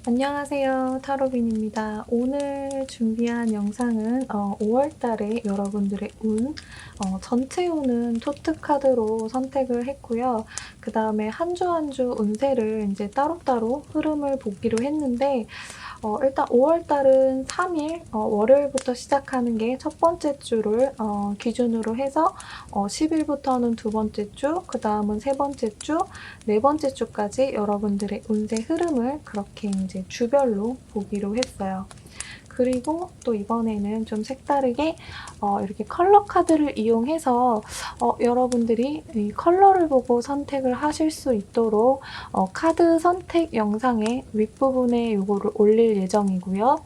안녕하세요. 타로빈입니다. 오늘 준비한 영상은 5월 달에 여러분들의 운, 전체 운은 토트 카드로 선택을 했고요. 그 다음에 한 주 한 주 운세를 이제 따로따로 흐름을 보기로 했는데, 일단 5월 달은 3일, 월요일부터 시작하는 게 첫 번째 주를 기준으로 해서 10일부터는 두 번째 주, 그 다음은 세 번째 주, 네 번째 주까지 여러분들의 운세 흐름을 그렇게 이제 주별로 보기로 했어요. 그리고 또 이번에는 좀 색다르게 이렇게 컬러 카드를 이용해서 여러분들이 이 컬러를 보고 선택을 하실 수 있도록 카드 선택 영상의 윗부분에 이거를 올릴 예정이고요.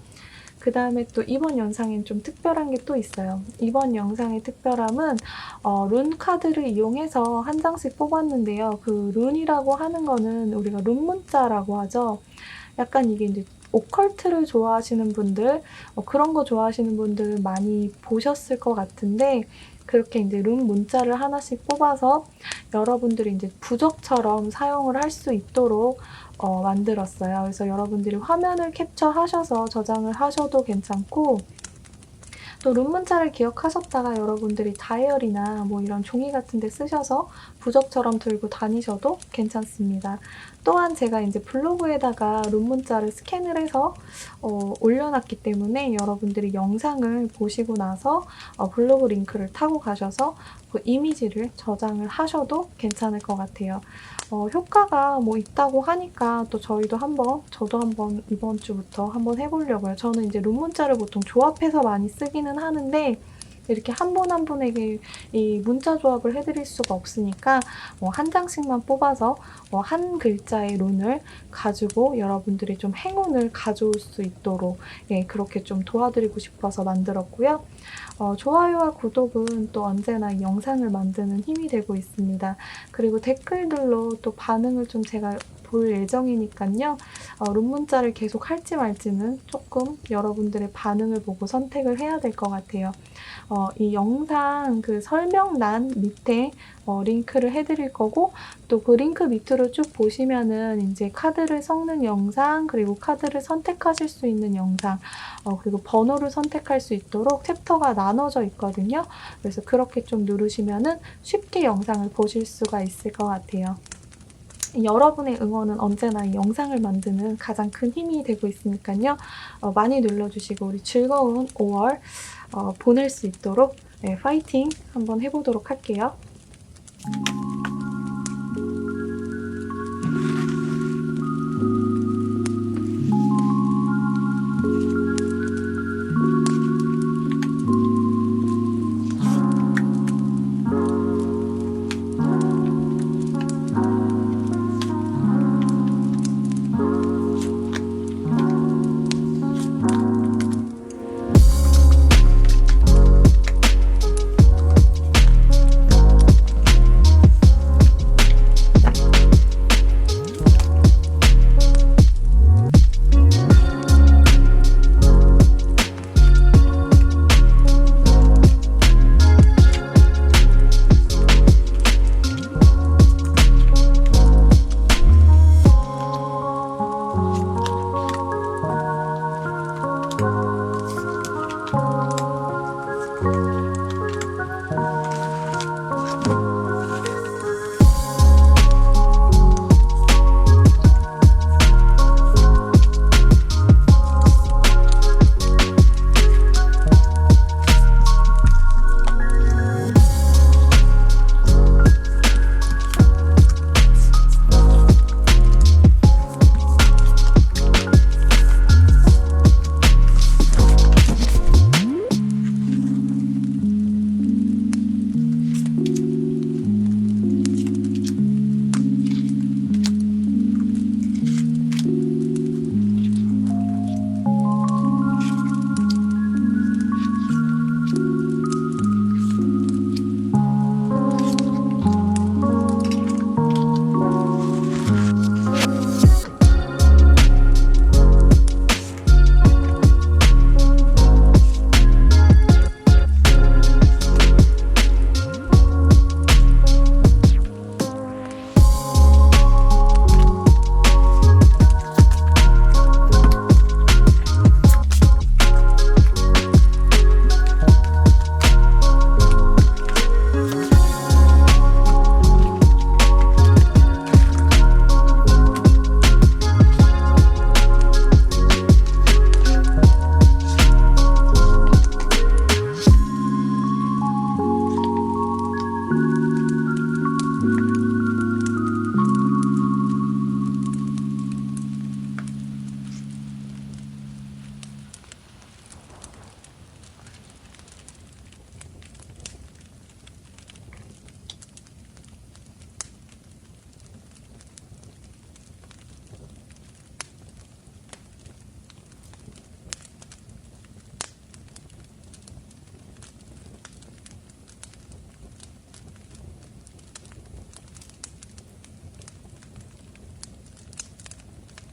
그 다음에 또 이번 영상엔 좀 특별한 게 또 있어요. 이번 영상의 특별함은 룬 카드를 이용해서 한 장씩 뽑았는데요. 그 룬이라고 하는 거는 우리가 룬 문자라고 하죠. 약간 이게 이제 오컬트를 좋아하시는 분들, 그런 거 좋아하시는 분들 많이 보셨을 것 같은데, 그렇게 이제 룸 문자를 하나씩 뽑아서 여러분들이 이제 부적처럼 사용을 할 수 있도록 만들었어요. 그래서 여러분들이 화면을 캡처하셔서 저장을 하셔도 괜찮고, 또 룸 문자를 기억하셨다가 여러분들이 다이어리나 뭐 이런 종이 같은 데 쓰셔서 부적처럼 들고 다니셔도 괜찮습니다. 또한 제가 이제 블로그에다가 룸 문자를 스캔을 해서 올려놨기 때문에 여러분들이 영상을 보시고 나서 블로그 링크를 타고 가셔서 그 이미지를 저장을 하셔도 괜찮을 것 같아요. 효과가 뭐 있다고 하니까 또 저도 한번 이번 주부터 한번 해보려고요. 저는 이제 룸 문자를 보통 조합해서 많이 쓰기는 하는데 이렇게 한 분 한 분에게 이 문자 조합을 해드릴 수가 없으니까 한 장씩만 뽑아서 한 글자의 룬을 가지고 여러분들이 좀 행운을 가져올 수 있도록 그렇게 좀 도와드리고 싶어서 만들었고요. 좋아요와 구독은 또 언제나 이 영상을 만드는 힘이 되고 있습니다. 그리고 댓글들로 또 반응을 좀 제가 볼 예정이니까요. 룸 문자를 계속 할지 말지는 조금 여러분들의 반응을 보고 선택을 해야 될 것 같아요. 이 영상 그 설명란 밑에 링크를 해드릴 거고, 또 그 링크 밑으로 쭉 보시면은 이제 카드를 섞는 영상, 그리고 카드를 선택하실 수 있는 영상, 그리고 번호를 선택할 수 있도록 챕터가 나눠져 있거든요. 그래서 그렇게 좀 누르시면은 쉽게 영상을 보실 수가 있을 것 같아요. 여러분의 응원은 언제나 이 영상을 만드는 가장 큰 힘이 되고 있으니까요. 많이 눌러주시고 우리 즐거운 5월 보낼 수 있도록 파이팅 한번 해보도록 할게요.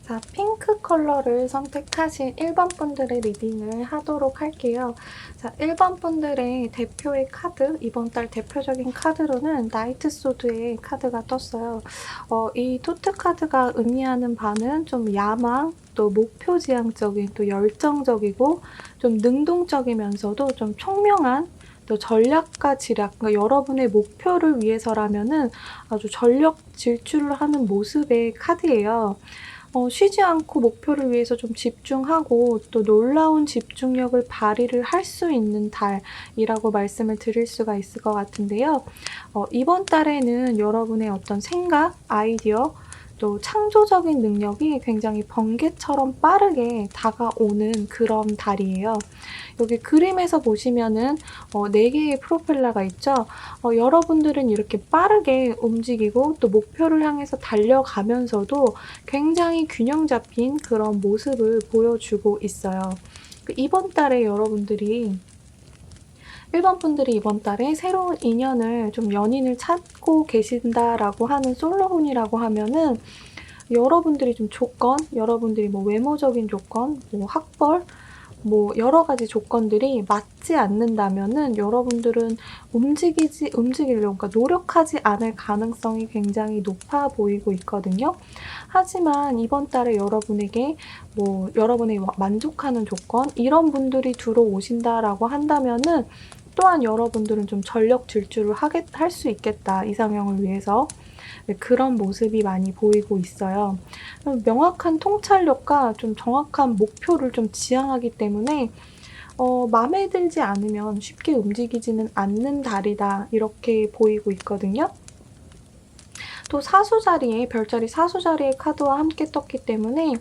자, 핑크 컬러를 선택하신 1번 분들의 리딩을 하도록 할게요. 자, 1번 분들의 대표의 카드, 이번 달 대표적인 카드로는 나이트 소드의 카드가 떴어요. 이 토트 카드가 의미하는 바는 좀 야망, 또 목표 지향적인, 또 열정적이고 좀 능동적이면서도 좀 총명한 또 전략과 지략, 그러니까 여러분의 목표를 위해서라면은 아주 전력 질주를 하는 모습의 카드예요. 쉬지 않고 목표를 위해서 좀 집중하고 또 놀라운 집중력을 발휘를 할 수 있는 달이라고 말씀을 드릴 수가 있을 것 같은데요. 이번 달에는 여러분의 어떤 생각, 아이디어, 또 창조적인 능력이 굉장히 번개처럼 빠르게 다가오는 그런 달이에요. 여기 그림에서 보시면은 4개의 프로펠러가 있죠. 여러분들은 이렇게 빠르게 움직이고 또 목표를 향해서 달려가면서도 굉장히 균형 잡힌 그런 모습을 보여주고 있어요. 이번 달에 여러분들이 1번 분들이 이번 달에 새로운 인연을 좀 연인을 찾고 계신다라고 하는 솔로혼이라고 하면은 여러분들이 좀 조건, 여러분들이 뭐 외모적인 조건, 뭐 학벌, 뭐 여러 가지 조건들이 맞지 않는다면은 여러분들은 움직이려고, 그러니까 노력하지 않을 가능성이 굉장히 높아 보이고 있거든요. 하지만 이번 달에 여러분에게 뭐 여러분이 만족하는 조건, 이런 분들이 들어오신다라고 한다면은 또한 여러분들은 좀 전력 질주를 할 수 있겠다, 이상형을 위해서. 네, 그런 모습이 많이 보이고 있어요. 명확한 통찰력과 좀 정확한 목표를 좀 지향하기 때문에 마음에 들지 않으면 쉽게 움직이지는 않는 달이다, 이렇게 보이고 있거든요. 또 사수자리에, 별자리 사수자리의 카드와 함께 떴기 때문에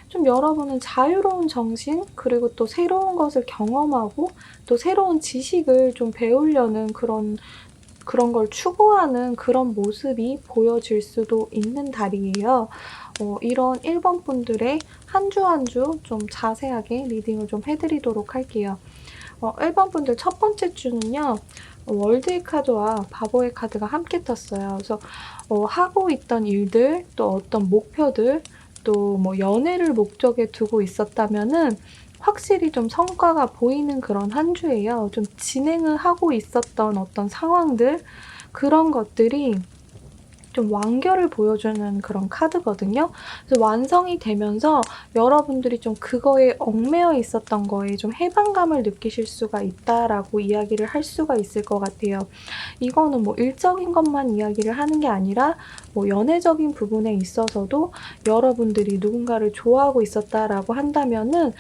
좀 여러분은 자유로운 정신, 그리고 또 새로운 것을 경험하고 또 새로운 지식을 좀 배우려는 그런 걸 추구하는 그런 모습이 보여질 수도 있는 달이에요. 이런 1번 분들의 한 주 한 주 좀 자세하게 리딩을 좀 해드리도록 할게요. 1번 분들 첫 번째 주는요. 월드의 카드와 바보의 카드가 함께 떴어요. 그래서 하고 있던 일들, 또 어떤 목표들, 또 뭐 연애를 목적에 두고 있었다면은 확실히 좀 성과가 보이는 그런 한 주예요. 좀 진행을 하고 있었던 어떤 상황들, 그런 것들이 좀 완결을 보여주는 그런 카드거든요. 그래서 완성이 되면서 여러분들이 좀 그거에 얽매여 있었던 거에 좀 해방감을 느끼실 수가 있다라고 이야기를 할 수가 있을 것 같아요. 이거는 뭐 일적인 것만 이야기를 하는 게 아니라 뭐 연애적인 부분에 있어서도 여러분들이 누군가를 좋아하고 있었다라고 한다면은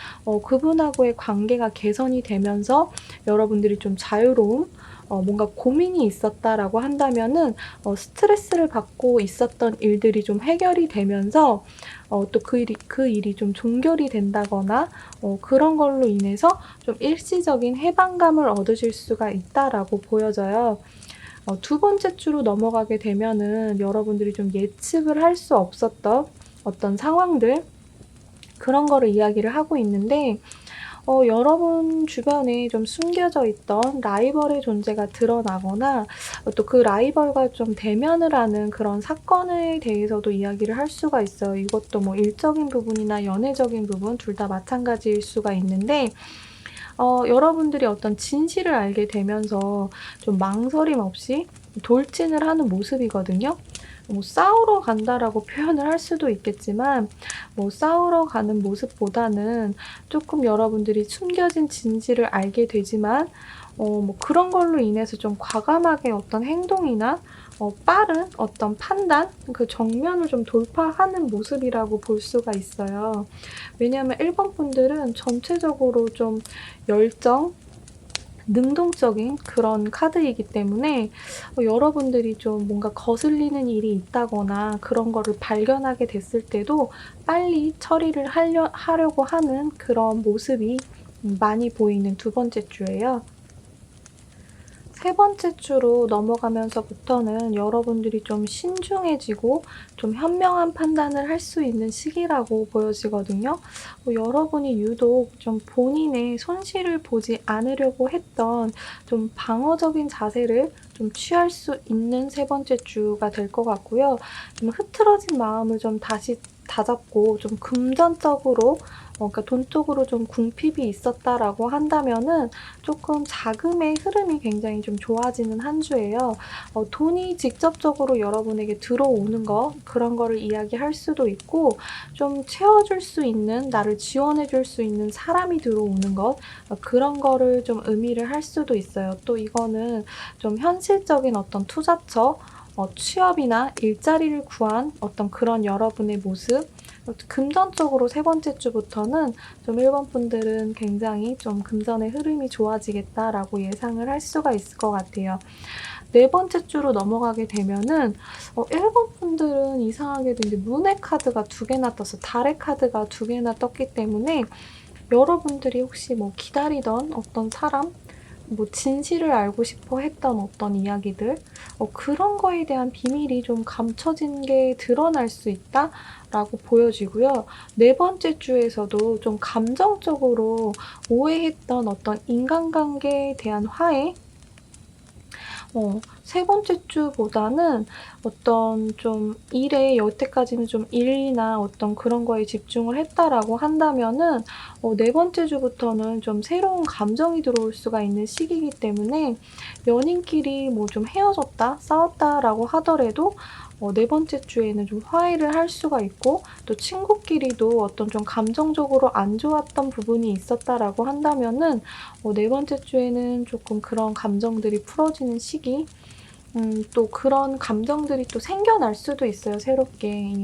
그분하고의 관계가 개선이 되면서 여러분들이 좀 자유로움, 뭔가 고민이 있었다라고 한다면은 스트레스를 받고 있었던 일들이 좀 해결이 되면서 또 그 일이 좀 종결이 된다거나 그런 걸로 인해서 좀 일시적인 해방감을 얻으실 수가 있다라고 보여져요. 두 번째 주로 넘어가게 되면은 여러분들이 좀 예측을 할 수 없었던 어떤 상황들, 그런 거를 이야기를 하고 있는데 여러분 주변에 좀 숨겨져 있던 라이벌의 존재가 드러나거나 또 그 라이벌과 좀 대면을 하는 그런 사건에 대해서도 이야기를 할 수가 있어요. 이것도 뭐 일적인 부분이나 연애적인 부분 둘 다 마찬가지일 수가 있는데 여러분들이 어떤 진실을 알게 되면서 좀 망설임 없이 돌진을 하는 모습이거든요. 뭐 싸우러 간다라고 표현을 할 수도 있겠지만 뭐 싸우러 가는 모습보다는 조금 여러분들이 숨겨진 진실을 알게 되지만 뭐 그런 걸로 인해서 좀 과감하게 어떤 행동이나 빠른 어떤 판단, 그 정면을 좀 돌파하는 모습이라고 볼 수가 있어요. 왜냐하면 1번 분들은 전체적으로 좀 열정, 능동적인 그런 카드이기 때문에 여러분들이 좀 뭔가 거슬리는 일이 있다거나 그런 거를 발견하게 됐을 때도 빨리 처리를 하려고 하는 그런 모습이 많이 보이는 두 번째 주예요. 세 번째 주로 넘어가면서부터는 여러분들이 좀 신중해지고 좀 현명한 판단을 할 수 있는 시기라고 보여지거든요. 여러분이 유독 좀 본인의 손실을 보지 않으려고 했던 좀 방어적인 자세를 좀 취할 수 있는 세 번째 주가 될 것 같고요. 좀 흐트러진 마음을 좀 다시 다잡고 좀 금전적으로 그러니까 돈적으로 좀 궁핍이 있었다라고 한다면은 쪼끔 자금의 흐름이 굉장히 좀 좋아지는 한 주예요. 돈이 직접적으로 여러분에게 들어오는 것 그런 거를 이야기할 수도 있고 좀 채워줄 수 있는 나를 지원해 줄 수 있는 사람이 들어오는 것 그런 거를 좀 의미를 할 수도 있어요. 또 이거는 좀 현실적인 어떤 투자처 취업이나 일자리를 구한 어떤 그런 여러분의 모습 금전적으로 세 번째 주부터는 좀 1 번 분들은 굉장히 좀 '금전의 흐름이 좋아지겠다.'라고 예상을 할 수가 있을 것 같아요. 네 번째 주로 넘어가게 되면은 1번 분들은 이상하게도 이제 문의 카드가 2개나 떴어요. 달의 카드가 2개나 떴기 때문에 여러분들이 혹시 뭐 기다리던 어떤 사람 뭐 진실을 알고 싶어 했던 어떤 이야기들 그런 거에 대한 비밀이 좀 감춰진 게 드러날 수 있다라고 보여지고요. 네 번째 주에서도 좀 감정적으로 오해했던 어떤 인간관계에 대한 화해 세 번째 주보다는 어떤 좀 일에 여태까지는 좀 일이나 어떤 그런 거에 집중을 했다라고 한다면은 네 번째 주부터는 좀 새로운 감정이 들어올 수가 있는 시기이기 때문에 연인끼리 뭐 좀 헤어졌다, 싸웠다라고 하더라도 네 번째 주에는 좀 화해를 할 수가 있고 또 친구끼리도 어떤 좀 감정적으로 안 좋았던 부분이 있었다라고 한다면은 네 번째 주에는 조금 그런 감정들이 풀어지는 시기 또 그런 감정들이 또 생겨날 수도 있어요, 새롭게.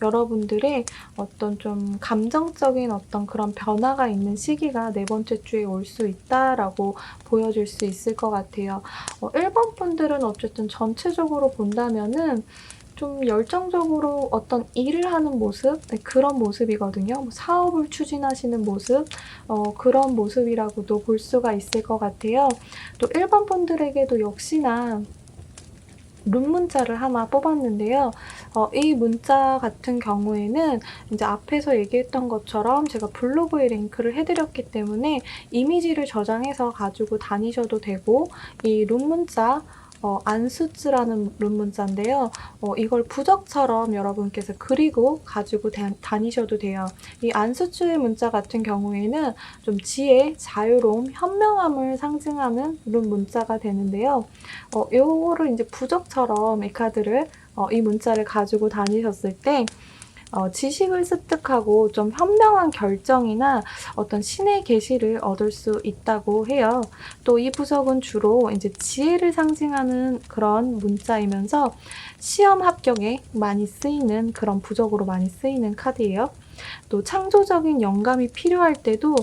여러분들의 어떤 좀 감정적인 어떤 그런 변화가 있는 시기가 네 번째 주에 올 수 있다라고 보여질 수 있을 것 같아요. 1번 분들은 어쨌든 전체적으로 본다면은 좀 열정적으로 어떤 일을 하는 모습 그런 모습이거든요. 뭐 사업을 추진하시는 모습 그런 모습이라고도 볼 수가 있을 것 같아요. 또 1번 분들에게도 역시나 룬 문자를 하나 뽑았는데요. 이 문자 같은 경우에는 인제 앞에서 얘기했던 것처럼 제가 블로그에 링크를 해 드렸기 때문에 이미지를 저장해서 가지고 다니셔도 되고 이 룬 문자 안수츠라는 룬 문자인데요. 이걸 부적처럼 여러분께서 그리고 가지고 다니셔도 돼요. 이 안수츠의 문자 같은 경우에는 좀 지혜, 자유로움, 현명함을 상징하는 룬 문자가 되는데요. 요거를 인제 부적처럼 이 카드를 이 문자를 가지고 다니셨을 때 지식을 습득하고 좀 현명한 결정이나 어떤 신의 계시를 얻을 수 있다고 해요. 또 이 부적은 주로 인제 지혜를 상징하는 그런 문자이면서 시험 합격에 많이 쓰이는 그런 부적으로 많이 쓰이는 카드예요. 또 창조적인 영감이 필요할 때도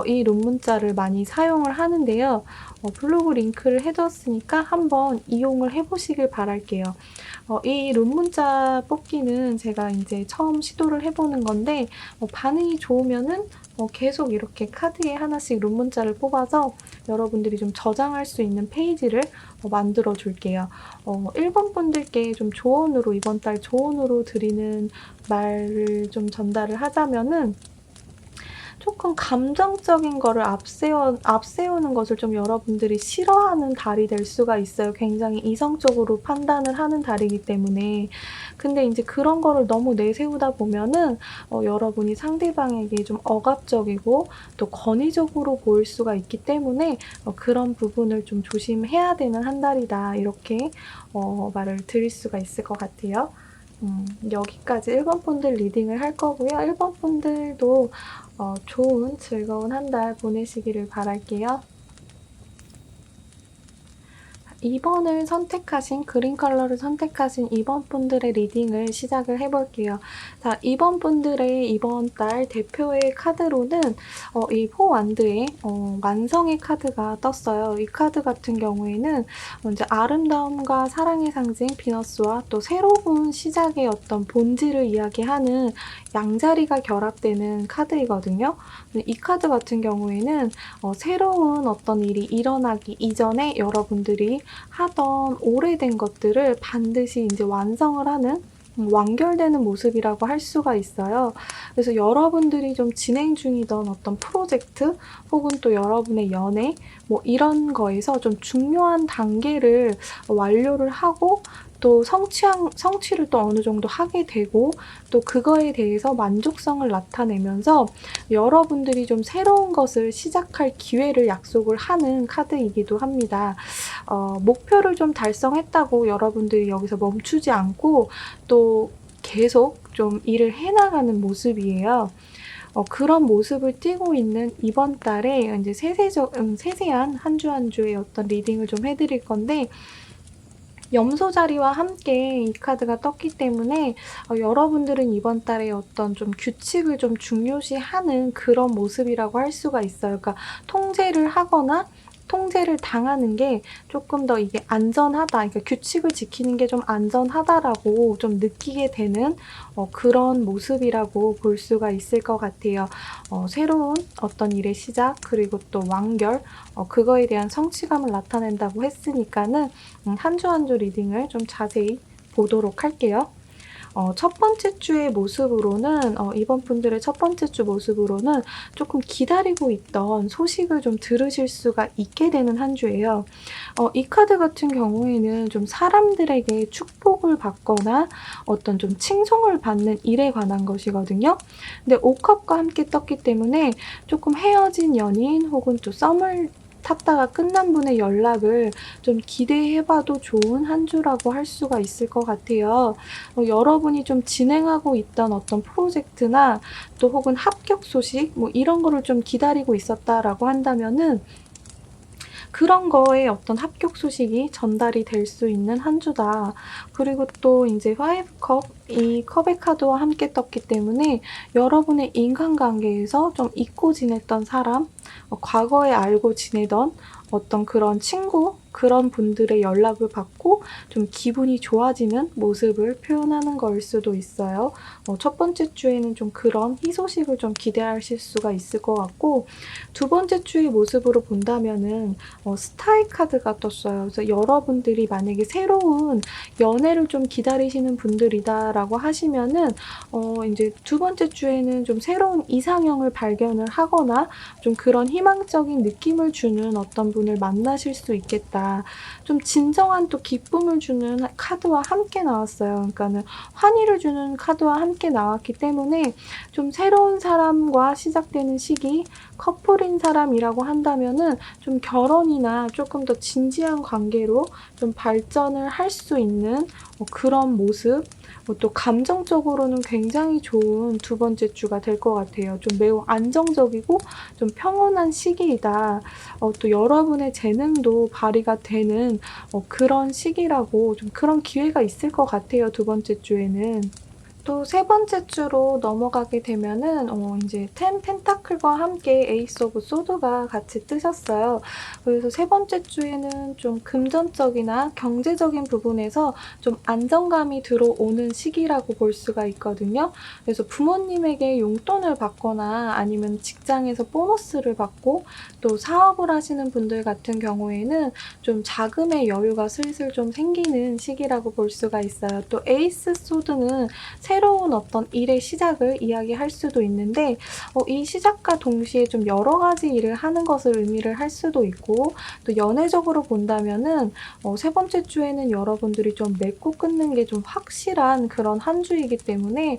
이 론 문자를 많이 사용을 하는데요. 블로그 링크를 해 뒀으니까 한번 이용을 해 보시길 바랄게요. 이 론 문자 뽑기는 제가 인제 처음 시도를 해 보는 건데 반응이 좋으면은 계속 이렇게 카드에 하나씩 론 문자를 뽑아서 여러분들이 좀 저장할 수 있는 페이지를 만들어 줄게요. 1번 분들께 좀 조언으로 이번 달 조언으로 드리는 말을 좀 전달을 하자면은 조금 감정적인 거를 앞세우는 것을 좀 여러분들이 싫어하는 달이 될 수가 있어요. 굉장히 이성적으로 판단을 하는 달이기 때문에. 근데 인제 그런 거를 너무 내세우다 보면은 여러분이 상대방에게 좀 억압적이고 또 권위적으로 보일 수가 있기 때문에 그런 부분을 좀 조심해야 되는 한 달이다. 이렇게 말을 드릴 수가 있을 것 같아요. 여기까지 1번 분들 리딩을 할 거고요. 1번 분들도 좋은 즐거운 한 달 보내시기를 바랄게요. 2번을 선택하신 그린 컬러를 선택하신 2번 분들의 리딩을 시작을 해 볼게요. 자, 2번 분들의 이번 달 대표의 카드로는 이 포완드의 완성의 카드가 떴어요. 이 카드 같은 경우에는 이제 아름다움과 사랑의 상징 비너스와 또 새로운 시작의 어떤 본질을 이야기하는 양자리가 결합되는 카드이거든요. 이 카드 같은 경우에는 새로운 어떤 일이 일어나기 이전에 여러분들이 하던 오래된 것들을 반드시 인제 완성을 하는 완결되는 모습이라고 할 수가 있어요. 그래서 여러분들이 좀 진행 중이던 어떤 프로젝트 혹은 또 여러분의 연애 뭐 이런 거에서 좀 중요한 단계를 완료를 하고 또 성취를 또 어느 정도 하게 되고 또 그거에 대해서 만족성을 나타내면서 여러분들이 좀 새로운 것을 시작할 기회를 약속을 하는 카드이기도 합니다. 목표를 좀 달성했다고 여러분들이 여기서 멈추지 않고 또 계속 좀 일을 해나가는 모습이에요. 그런 모습을 띠고 있는 이번 달에 이제 세세한 한 주 한 주의 어떤 리딩을 좀 해드릴 건데 염소 자리와 함께 이 카드가 떴기 때문에 여러분들은 이번 달에 어떤 좀 규칙을 좀 중요시하는 그런 모습이라고 할 수가 있어요. 그러니까 통제를 하거나 통제를 당하는 게 조금 더 이게 안전하다, 그러니까 규칙을 지키는 게 좀 안전하다라고 좀 느끼게 되는 그런 모습이라고 볼 수가 있을 것 같아요. 새로운 어떤 일의 시작 그리고 또 완결 그거에 대한 성취감을 나타낸다고 했으니까는 한 주 한 주 리딩을 좀 자세히 보도록 할게요. 첫 번째 주의 모습으로는 이번 분들의 첫 번째 주 모습으로는 조금 기다리고 있던 소식을 좀 들으실 수가 있게 되는 한 주예요. 이 카드 같은 경우에는 좀 사람들에게 축복을 받거나 어떤 좀 칭송을 받는 일에 관한 것이거든요. 근데 5컵과 함께 떴기 때문에 조금 헤어진 연인 혹은 또 썸을 탔다가 끝난 분의 연락을 좀 기대해봐도 좋은 한 주라고 할 수가 있을 것 같아요. 여러분이 좀 진행하고 있던 어떤 프로젝트나 또 혹은 합격 소식 뭐 이런 거를 좀 기다리고 있었다라고 한다면은 그런 거에 어떤 합격 소식이 전달이 될 수 있는 한 주다. 그리고 또 이제 5컵, 이 컵의 카드와 함께 떴기 때문에 여러분의 인간관계에서 좀 잊고 지냈던 사람, 과거에 알고 지내던 어떤 그런 친구, 그런 분들의 연락을 받고 좀 기분이 좋아지는 모습을 표현하는 거일 수도 있어요. 첫 번째 주에는 좀 그런 희소식을 좀 기대하실 수가 있을 것 같고 두 번째 주의 모습으로 본다면은 스타의 카드가 떴어요. 그래서 여러분들이 만약에 새로운 연애를 좀 기다리시는 분들이다라고 하시면은 인제 두 번째 주에는 좀 새로운 이상형을 발견을 하거나 좀 그런 희망적인 느낌을 주는 어떤 분을 만나실 수 있겠다. 좀 진정한 또 기쁨을 주는 카드와 함께 나왔어요. 그러니까는 환희를 주는 카드와 함께 나왔기 때문에 좀 새로운 사람과 시작되는 시기, 커플인 사람이라고 한다면은 좀 결혼이나 조금 더 진지한 관계로 좀 발전을 할 수 있는 그런 모습, 또 감정적으로는 굉장히 좋은 두 번째 주가 될 것 같아요. 좀 매우 안정적이고 좀 평온한 시기이다. 또 여러분의 재능도 발휘가 되는 그런 시기라고 좀 그런 기회가 있을 것 같아요, 두 번째 주에는. 또 세 번째 주로 넘어가게 되면은 인제 10 펜타클과 함께 에이스 오브 소드가 같이 뜨셨어요. 그래서 세 번째 주에는 좀 금전적이나 경제적인 부분에서 좀 안정감이 들어오는 시기라고 볼 수가 있거든요. 그래서 부모님에게 용돈을 받거나 아니면 직장에서 보너스를 받고 또 사업을 하시는 분들 같은 경우에는 좀 자금의 여유가 슬슬 좀 생기는 시기라고 볼 수가 있어요. 또 에이스 소드는 새로운 어떤 일의 시작을 이야기할 수도 있는데 이 시작과 동시에 좀 여러 가지 일을 하는 것을 의미를 할 수도 있고 또 연애적으로 본다면은 세 번째 주에는 여러분들이 좀 맺고 끊는 게 좀 확실한 그런 한 주이기 때문에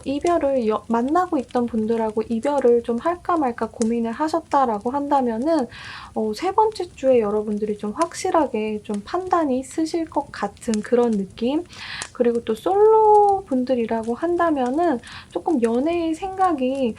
이별을 만나고 있던 분들하고 이별을 좀 할까 말까 고민을 하셨다라고 한다면은 세 번째 주에 여러분들이 좀 확실하게 좀 판단이 쓰실 것 같은 그런 느낌. 그리고 또 솔로 분들이라고 한다면은 조금 연애의 생각이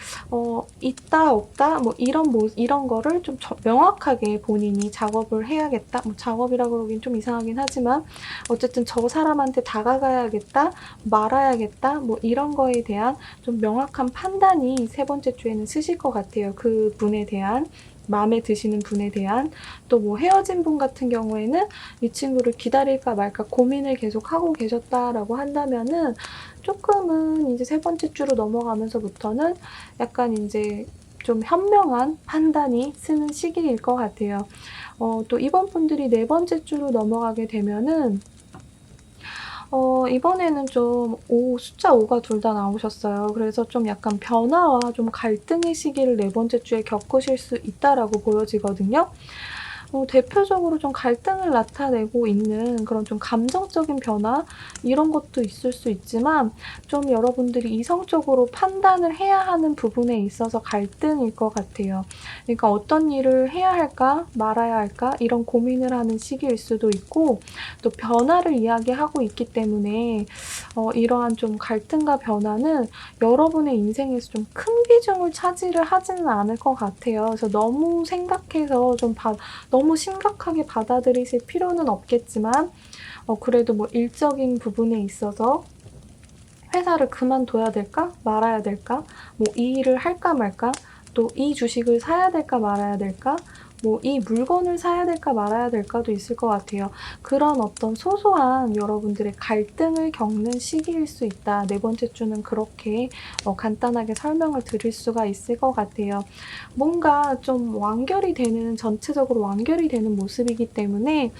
있다 없다 뭐 이런 거를 좀 명확하게 본인이 작업을 해야겠다. 뭐 작업이라고 그러긴 좀 이상하긴 하지만 어쨌든 '저 사람한테 다가가야겠다. 말아야겠다.' 뭐 이런 거에 대한 좀 명확한 판단이 세 번째 주에는 쓰실 것 같아요. 그분에 대한 마음에 드시는 분에 대한. 또 뭐 헤어진 분 같은 경우에는 이 친구를 기다릴까 말까 고민을 계속하고 계셨다라고 한다면은 쪼끔은 인제 세 번째 주로 넘어가면서부터는 약간 인제 좀 현명한 판단이 쓰는 시기일 것 같아요. 또 이번 분들이 네 번째 주로 넘어가게 되면은 이번에는 좀 숫자 5가 둘 다 나오셨어요. 그래서 좀 약간 변화와 좀 갈등의 시기를 네 번째 주에 겪으실 수 있다라고 보여지거든요. 대표적으로 좀 갈등을 나타내고 있는 그런 좀 감정적인 변화 이런 것도 있을 수 있지만 좀 여러분들이 이성적으로 판단을 해야 하는 부분에 있어서 갈등일 것 같아요. 그러니까 '어떤 일을 해야 할까? 말아야 할까?' 이런 고민을 하는 시기일 수도 있고 또 변화를 이야기하고 있기 때문에 이러한 좀 갈등과 변화는 여러분의 인생에서 좀 큰 비중을 차지를 하지는 않을 것 같아요. 그래서 너무 생각해서 좀 너무 심각하게 받아들이실 필요는 없겠지만 그래도 뭐 일적인 부분에 있어서 '회사를 그만둬야 될까? 말아야 될까? 뭐 이 일을 할까 말까? 또 이 주식을 사야 될까 말아야 될까? 뭐 이 물건을 사야 될까 말아야 될까?'도 있을 것 같아요. 그런 어떤 소소한 여러분들의 갈등을 겪는 시기일 수 있다. 네 번째 주는 그렇게 간단하게 설명을 드릴 수가 있을 것 같아요. 뭔가 좀 완결이 되는 전체적으로 완결이 되는 모습이기 때문에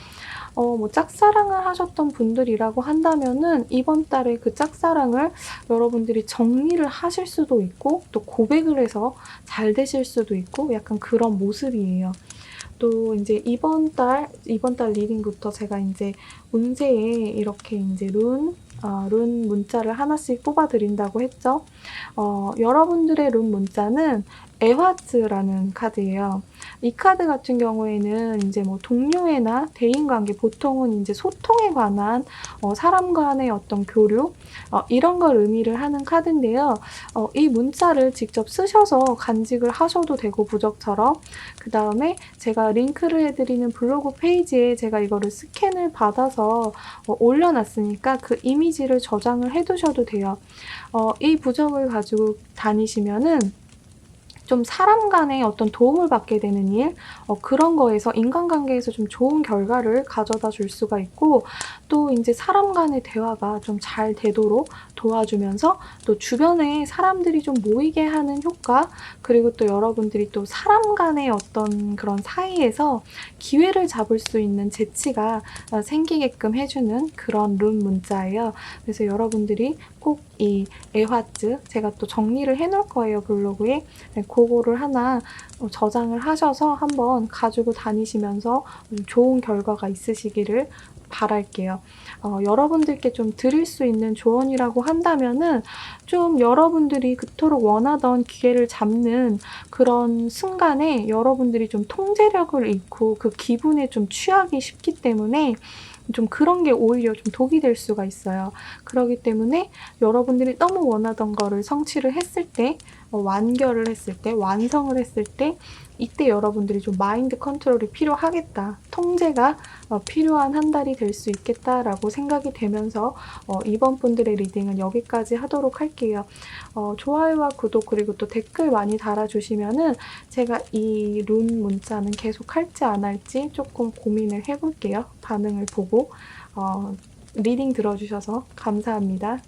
뭐 짝사랑을 하셨던 분들이라고 한다면은 이번 달에 그 짝사랑을 여러분들이 정리를 하실 수도 있고 또 고백을 해서 잘 되실 수도 있고 약간 그런 모습이에요. 또 인제 이번 달 리딩부터 제가 인제 운세에 이렇게 인제 룬 문자를 하나씩 뽑아 드린다고 했죠. 여러분들의 룬 문자는 에화츠라는 카드예요. 이 카드 같은 경우에는 인제 뭐 동료애나 대인관계 보통은 인제 소통에 관한 사람 간의 어떤 교류 이런 걸 의미를 하는 카드인데요. 이 문자를 직접 쓰셔서 간직을 하셔도 되고 부적처럼 그다음에 제가 링크를 해 드리는 블로그 페이지에 제가 이거를 스캔을 받아서 올려 놨으니까 그 이미지를 저장을 해 두셔도 돼요. 이 부적을 가지고 다니시면은 좀 사람 간의 어떤 도움을 받게 되는 일 그런 거에서 인간관계에서 좀 좋은 결과를 가져다 줄 수가 있고 또 인제 사람 간의 대화가 좀 잘 되도록 도와주면서 또 주변에 사람들이 좀 모이게 하는 효과 그리고 또 여러분들이 또 사람 간의 어떤 그런 사이에서 기회를 잡을 수 있는 재치가 생기게끔 해 주는 그런 룬 문자예요. 그래서 여러분들이 꼭 이 에화츠 제가 또 정리를 해 놓을 거예요 블로그에. 네 고거를 하나 저장을 하셔서 한번 가지고 다니시면서 좋은 결과가 있으시기를 바랄게요. 여러분들께 좀 드릴 수 있는 조언이라고 한다면은 좀 여러분들이 그토록 원하던 기회를 잡는 그런 순간에 여러분들이 좀 통제력을 잃고 그 기분에 좀 취하기 쉽기 때문에 좀 그런 게 오히려 좀 독이 될 수가 있어요. 그러기 때문에 여러분들이 너무 원하던 거를 성취를 했을 때 완결을 했을 때 완성을 했을 때 이때 여러분들이 좀 '마인드 컨트롤이 필요하겠다. 통제가 필요한 한 달이 될 수 있겠다.'라고 생각이 되면서 이번 분들의 리딩은 여기까지 하도록 할게요. 좋아요와 구독 그리고 또 댓글 많이 달아주시면은 제가 이 룬 문자는 계속 할지 안 할지 쪼끔 고민을 해 볼게요. 반응을 보고. 리딩 들어주셔서 감사합니다.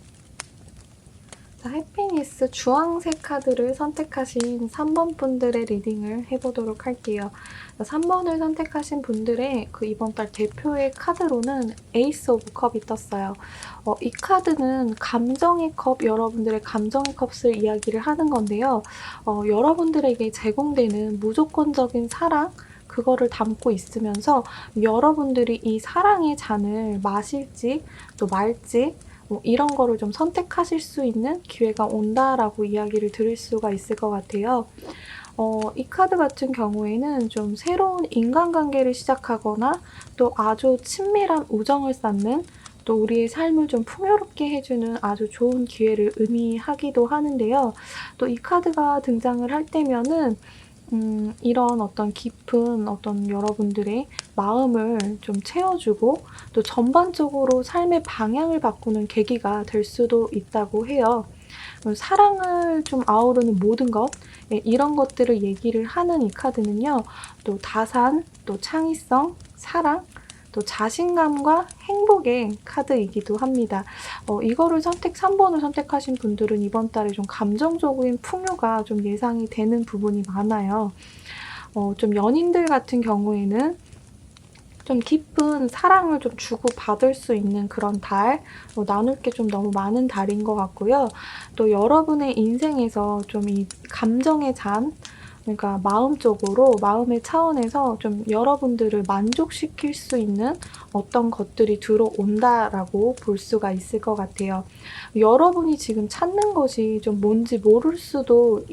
자, 해피니스 주황색 카드를 선택하신 3번 분들의 리딩을 해보도록 할게요. 3번을 선택하신 분들의 그 이번 달 대표의 카드로는 에이스 오브 컵이 떴어요. 이 카드는 감정의 컵, 여러분들의 감정의 컵을 이야기를 하는 건데요. 여러분들에게 제공되는 무조건적인 사랑, 그거를 담고 있으면서 여러분들이 이 사랑의 잔을 마실지 또 말지 이런 거를 좀 선택하실 수 있는 기회가 온다라고 이야기를 드릴 수가 있을 것 같아요. 이 카드 같은 경우에는 좀 새로운 인간관계를 시작하거나 또 아주 친밀한 우정을 쌓는 또 우리의 삶을 좀 풍요롭게 해주는 아주 좋은 기회를 의미하기도 하는데요. 또 이 카드가 등장을 할 때면은 이런 어떤 깊은 어떤 여러분들의 마음을 좀 채워주고 또 전반적으로 삶의 방향을 바꾸는 계기가 될 수도 있다고 해요. 사랑을 좀 아우르는 모든 것, 이런 것들을 얘기를 하는 이 카드는요. 또 다산, 또 창의성, 사랑, 또 자신감과 행복의 카드이기도 합니다. 이거를 3번을 선택하신 분들은 이번 달에 좀 감정적인 풍요가 좀 예상이 되는 부분이 많아요. 좀 연인들 같은 경우에는 좀 깊은 사랑을 좀 주고받을 수 있는 그런 달, 나눌 게 좀 너무 많은 달인 것 같고요. 또 여러분의 인생에서 좀 이 감정의 잔, 그러니까 마음적으로, 마음의 차원에서 좀 여러분들을 만족시킬 수 있는 어떤 것들이 들어온다라고 볼 수가 있을 것 같아요. 여러분이 지금 찾는 것이 좀 뭔지 모를 수도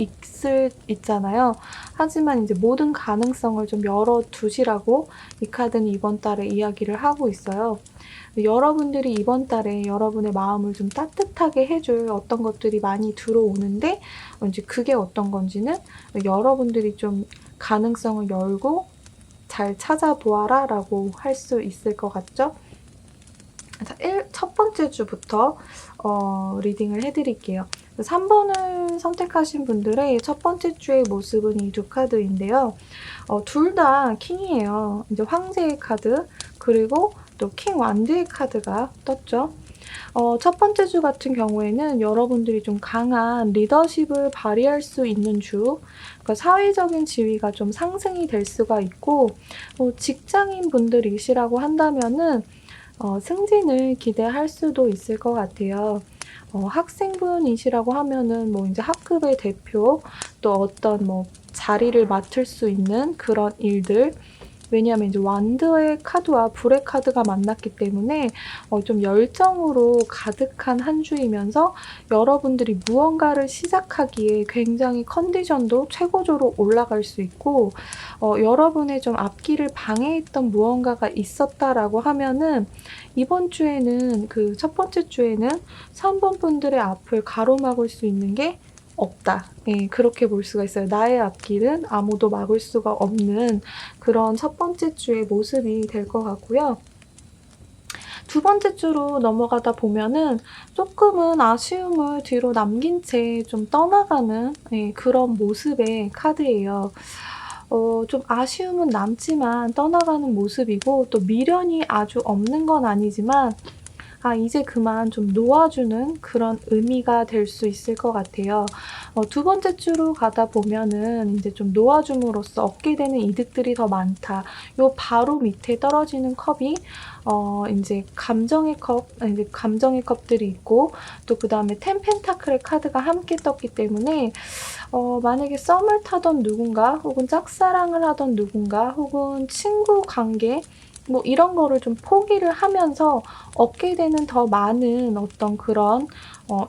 있잖아요. 하지만 이제 모든 가능성을 좀 열어두시라고 이 카드는 이번 달에 이야기를 하고 있어요. 여러분들이 이번 달에 여러분의 마음을 좀 따뜻하게 해줄 어떤 것들이 많이 들어오는데 이제 그게 어떤 건지는 여러분들이 좀 가능성을 열고 잘 찾아보아라 라고 할 수 있을 것 같죠? 자, 첫 번째 주부터 리딩을 해드릴게요. 3번을 선택하신 분들의 첫 번째 주의 모습은 이 두 카드인데요. 둘 다 킹이에요. 이제 황제의 카드, 그리고 또 킹 완드의 카드가 떴죠. 첫 번째 주 같은 경우에는 여러분들이 좀 강한 리더십을 발휘할 수 있는 주, 그러니까 사회적인 지위가 좀 상승이 될 수가 있고, 직장인 분들이시라고 한다면은 승진을 기대할 수도 있을 것 같아요. 학생분이시라고 하면은 뭐 이제 학급의 대표, 또 어떤 뭐 자리를 맡을 수 있는 그런 일들, 왜냐하면 이제 완드의 카드와 불의 카드가 만났기 때문에 좀 열정으로 가득한 한 주이면서 여러분들이 무언가를 시작하기에 굉장히 컨디션도 최고조로 올라갈 수 있고, 여러분의 좀 앞길을 방해했던 무언가가 있었다라고 하면은 이번 주에는 그 첫 번째 주에는 3번 분들의 앞을 가로막을 수 있는 게 없다. 예, 그렇게 볼 수가 있어요. 나의 앞길은 아무도 막을 수가 없는 그런 첫 번째 주의 모습이 될 것 같고요. 두 번째 주로 넘어가다 보면은 조금은 아쉬움을 뒤로 남긴 채 좀 떠나가는 그런 모습의 카드예요. 좀 아쉬움은 남지만 떠나가는 모습이고, 또 미련이 아주 없는 건 아니지만 이제 그만 좀 놓아주는 그런 의미가 될 수 있을 것 같아요. 두 번째 주로 가다 보면은 이제 좀 놓아줌으로써 얻게 되는 이득들이 더 많다. 요 바로 밑에 떨어지는 컵이 인제 감정의 컵, 인제 감정의 컵들이 있고, 또 그다음에 텐 펜타클의 카드가 함께 떴기 때문에 만약에 썸을 타던 누군가, 혹은 짝사랑을 하던 누군가, 혹은 친구 관계, 뭐 이런 거를 좀 포기를 하면서 얻게 되는 더 많은 어떤 그런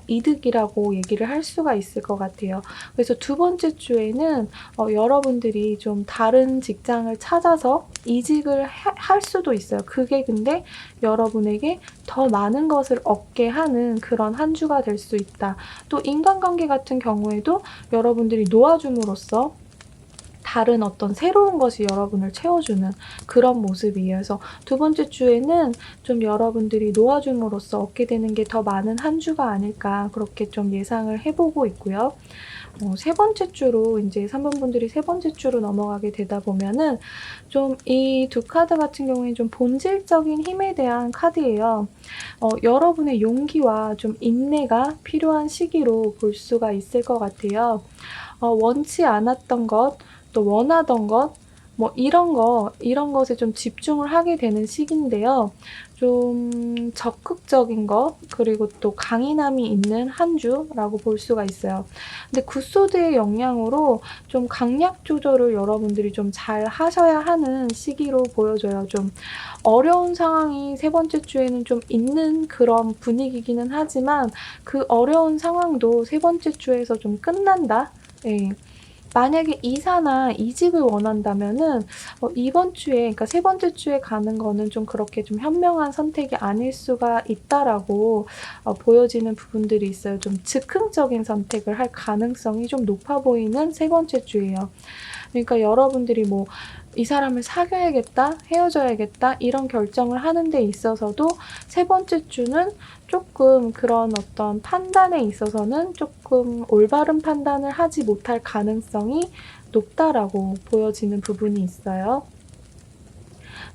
이득이라고 얘기를 할 수가 있을 것 같아요. 그래서 두 번째 주에는 여러분들이 좀 다른 직장을 찾아서 이직을 할 수도 있어요. 그게 근데 여러분에게 더 많은 것을 얻게 하는 그런 한 주가 될 수 있다. 또 인간관계 같은 경우에도 여러분들이 놓아줌으로써 다른 어떤 새로운 것이 여러분을 채워주는 그런 모습이에요. 그래서 두 번째 주에는 좀 여러분들이 놓아줌으로써 얻게 되는 게 더 많은 한 주가 아닐까, 그렇게 좀 예상을 해보고 있고요. 세 번째 주로 이제 3번 분들이 세 번째 주로 넘어가게 되다 보면은 좀 이 두 카드 같은 경우에는 좀 본질적인 힘에 대한 카드예요. 여러분의 용기와 좀 인내가 필요한 시기로 볼 수가 있을 것 같아요. 원치 않았던 것, 또 원하던 것, 뭐 이런 것에 좀 집중을 하게 되는 시기인데요. 좀 적극적인 것, 그리고 또 강인함이 있는 한 주라고 볼 수가 있어요. 근데 굿소드의 영향으로 좀 강약 조절을 여러분들이 좀 잘 하셔야 하는 시기로 보여져요. 좀 어려운 상황이 세 번째 주에는 좀 있는 그런 분위기기는 하지만, 그 어려운 상황도 세 번째 주에서 좀 끝난다? 예. 만약에 이사나 이직을 원한다면은 이번 주에, 그러니까 세 번째 주에 가는 거는 좀 그렇게 좀 현명한 선택이 아닐 수가 있다라고 보여지는 부분들이 있어요. 좀 즉흥적인 선택을 할 가능성이 좀 높아 보이는 세 번째 주예요. 그러니까 여러분들이 뭐 '이 사람을 사귀어야겠다. 헤어져야겠다.' 이런 결정을 하는 데 있어서도 세 번째 주는 조금 그런 어떤 판단에 있어서는 조금 올바른 판단을 하지 못할 가능성이 높다라고 보여지는 부분이 있어요.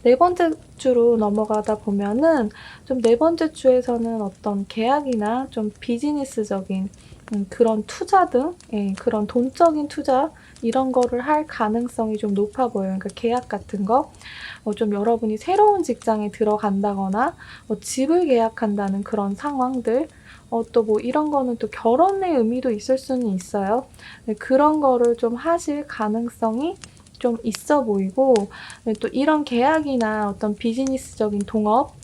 네 번째 주로 넘어가다 보면은 좀 네 번째 주에서는 어떤 계약이나 좀 비즈니스적인 그런 투자 등 그런 돈적인 투자 이런 거를 할 가능성이 좀 높아 보여요. 그러니까 계약 같은 거 좀 여러분이 새로운 직장에 들어간다거나 집을 계약한다는 그런 상황들 또 뭐 이런 거는 또 결혼의 의미도 있을 수는 있어요. 네, 그런 거를 좀 하실 가능성이 좀 있어 보이고 또 이런 계약이나 어떤 비즈니스적인 동업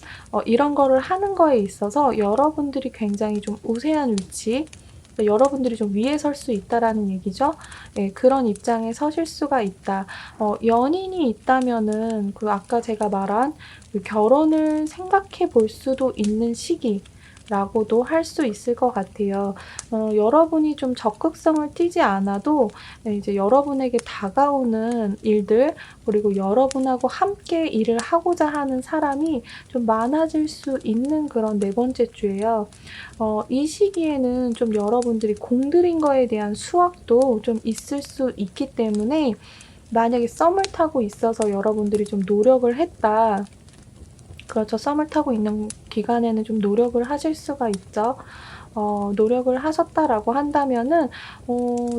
이런 거를 하는 거에 있어서 여러분들이 굉장히 좀 우세한 위치 여러분들이 좀 위에 설 수 있다라는 얘기죠. 예, 그런 입장에 서실 수가 있다. 연인이 있다면은 그 아까 제가 말한 그 결혼을 생각해 볼 수도 있는 시기라고도 할 수 있을 것 같아요. 여러분이 좀 적극성을 띠지 않아도 이제 여러분에게 다가오는 일들 그리고 여러분하고 함께 일을 하고자 하는 사람이 좀 많아질 수 있는 그런 네 번째 주예요. 이 시기에는 좀 여러분들이 공들인 거에 대한 수확도 좀 있을 수 있기 때문에 만약에 썸을 타고 있어서 여러분들이 좀 노력을 했다. 그렇죠. 썸을 타고 있는 기간에는 좀 노력을 하실 수가 있죠. 노력을 하셨다라고 한다면은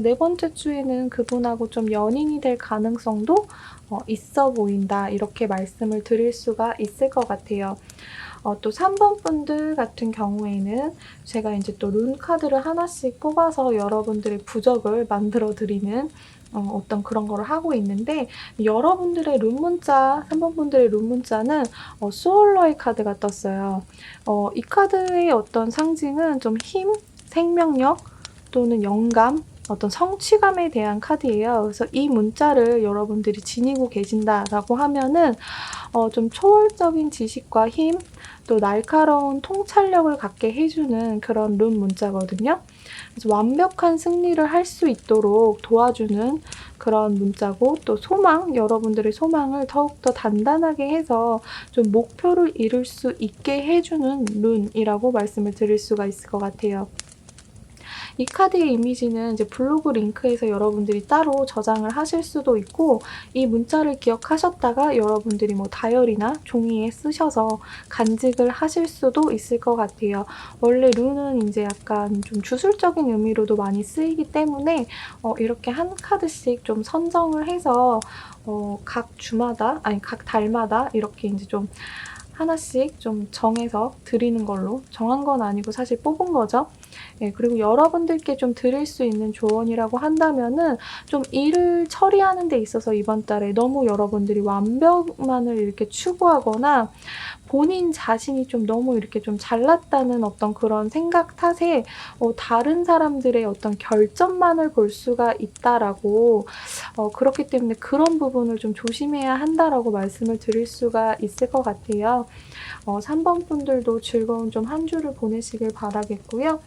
네 번째 주에는 그분하고 좀 연인이 될 가능성도 있어 보인다. 이렇게 말씀을 드릴 수가 있을 것 같아요. 또 3번 분들 같은 경우에는 제가 인제 또 룬 카드를 하나씩 뽑아서 여러분들의 부적을 만들어 드리는 어떤 그런 거를 하고 있는데 여러분들의 룬 문자 3번 분들의 룬 문자는 소울러의 카드가 떴어요. 이 카드의 어떤 상징은 좀 힘, 생명력 또는 영감, 어떤 성취감에 대한 카드예요. 그래서 이 문자를 여러분들이 지니고 계신다라고 하면은 좀 초월적인 지식과 힘, 또 날카로운 통찰력을 갖게 해주는 그런 룬 문자거든요. 그래서 완벽한 승리를 할 수 있도록 도와주는 그런 문자고 또 소망, 여러분들의 소망을 더욱더 단단하게 해서 좀 목표를 이룰 수 있게 해주는 룬이라고 말씀을 드릴 수가 있을 것 같아요. 이 카드의 이미지는 이제 블로그 링크에서 여러분들이 따로 저장을 하실 수도 있고 이 문자를 기억하셨다가 여러분들이 뭐 다이어리나 종이에 쓰셔서 간직을 하실 수도 있을 것 같아요. 원래 룬은 이제 약간 좀 주술적인 의미로도 많이 쓰이기 때문에 이렇게 한 카드씩 좀 선정을 해서 각 주마다 아니 각 달마다 이렇게 이제 좀 하나씩 좀 정해서 드리는 걸로 정한 건 아니고 사실 뽑은 거죠. 예, 그리고 여러분들께 좀 드릴 수 있는 조언이라고 한다면은 좀 일을 처리하는 데 있어서 이번 달에 너무 여러분들이 완벽만을 이렇게 추구하거나 본인 자신이 좀 너무 이렇게 좀 잘났다는 어떤 그런 생각 탓에 다른 사람들의 어떤 결점만을 볼 수가 있다라고 그렇기 때문에 그런 부분을 좀 조심해야 한다라고 말씀을 드릴 수가 있을 것 같아요. 3번 분들도 즐거운 좀 한 주를 보내시길 바라겠고요.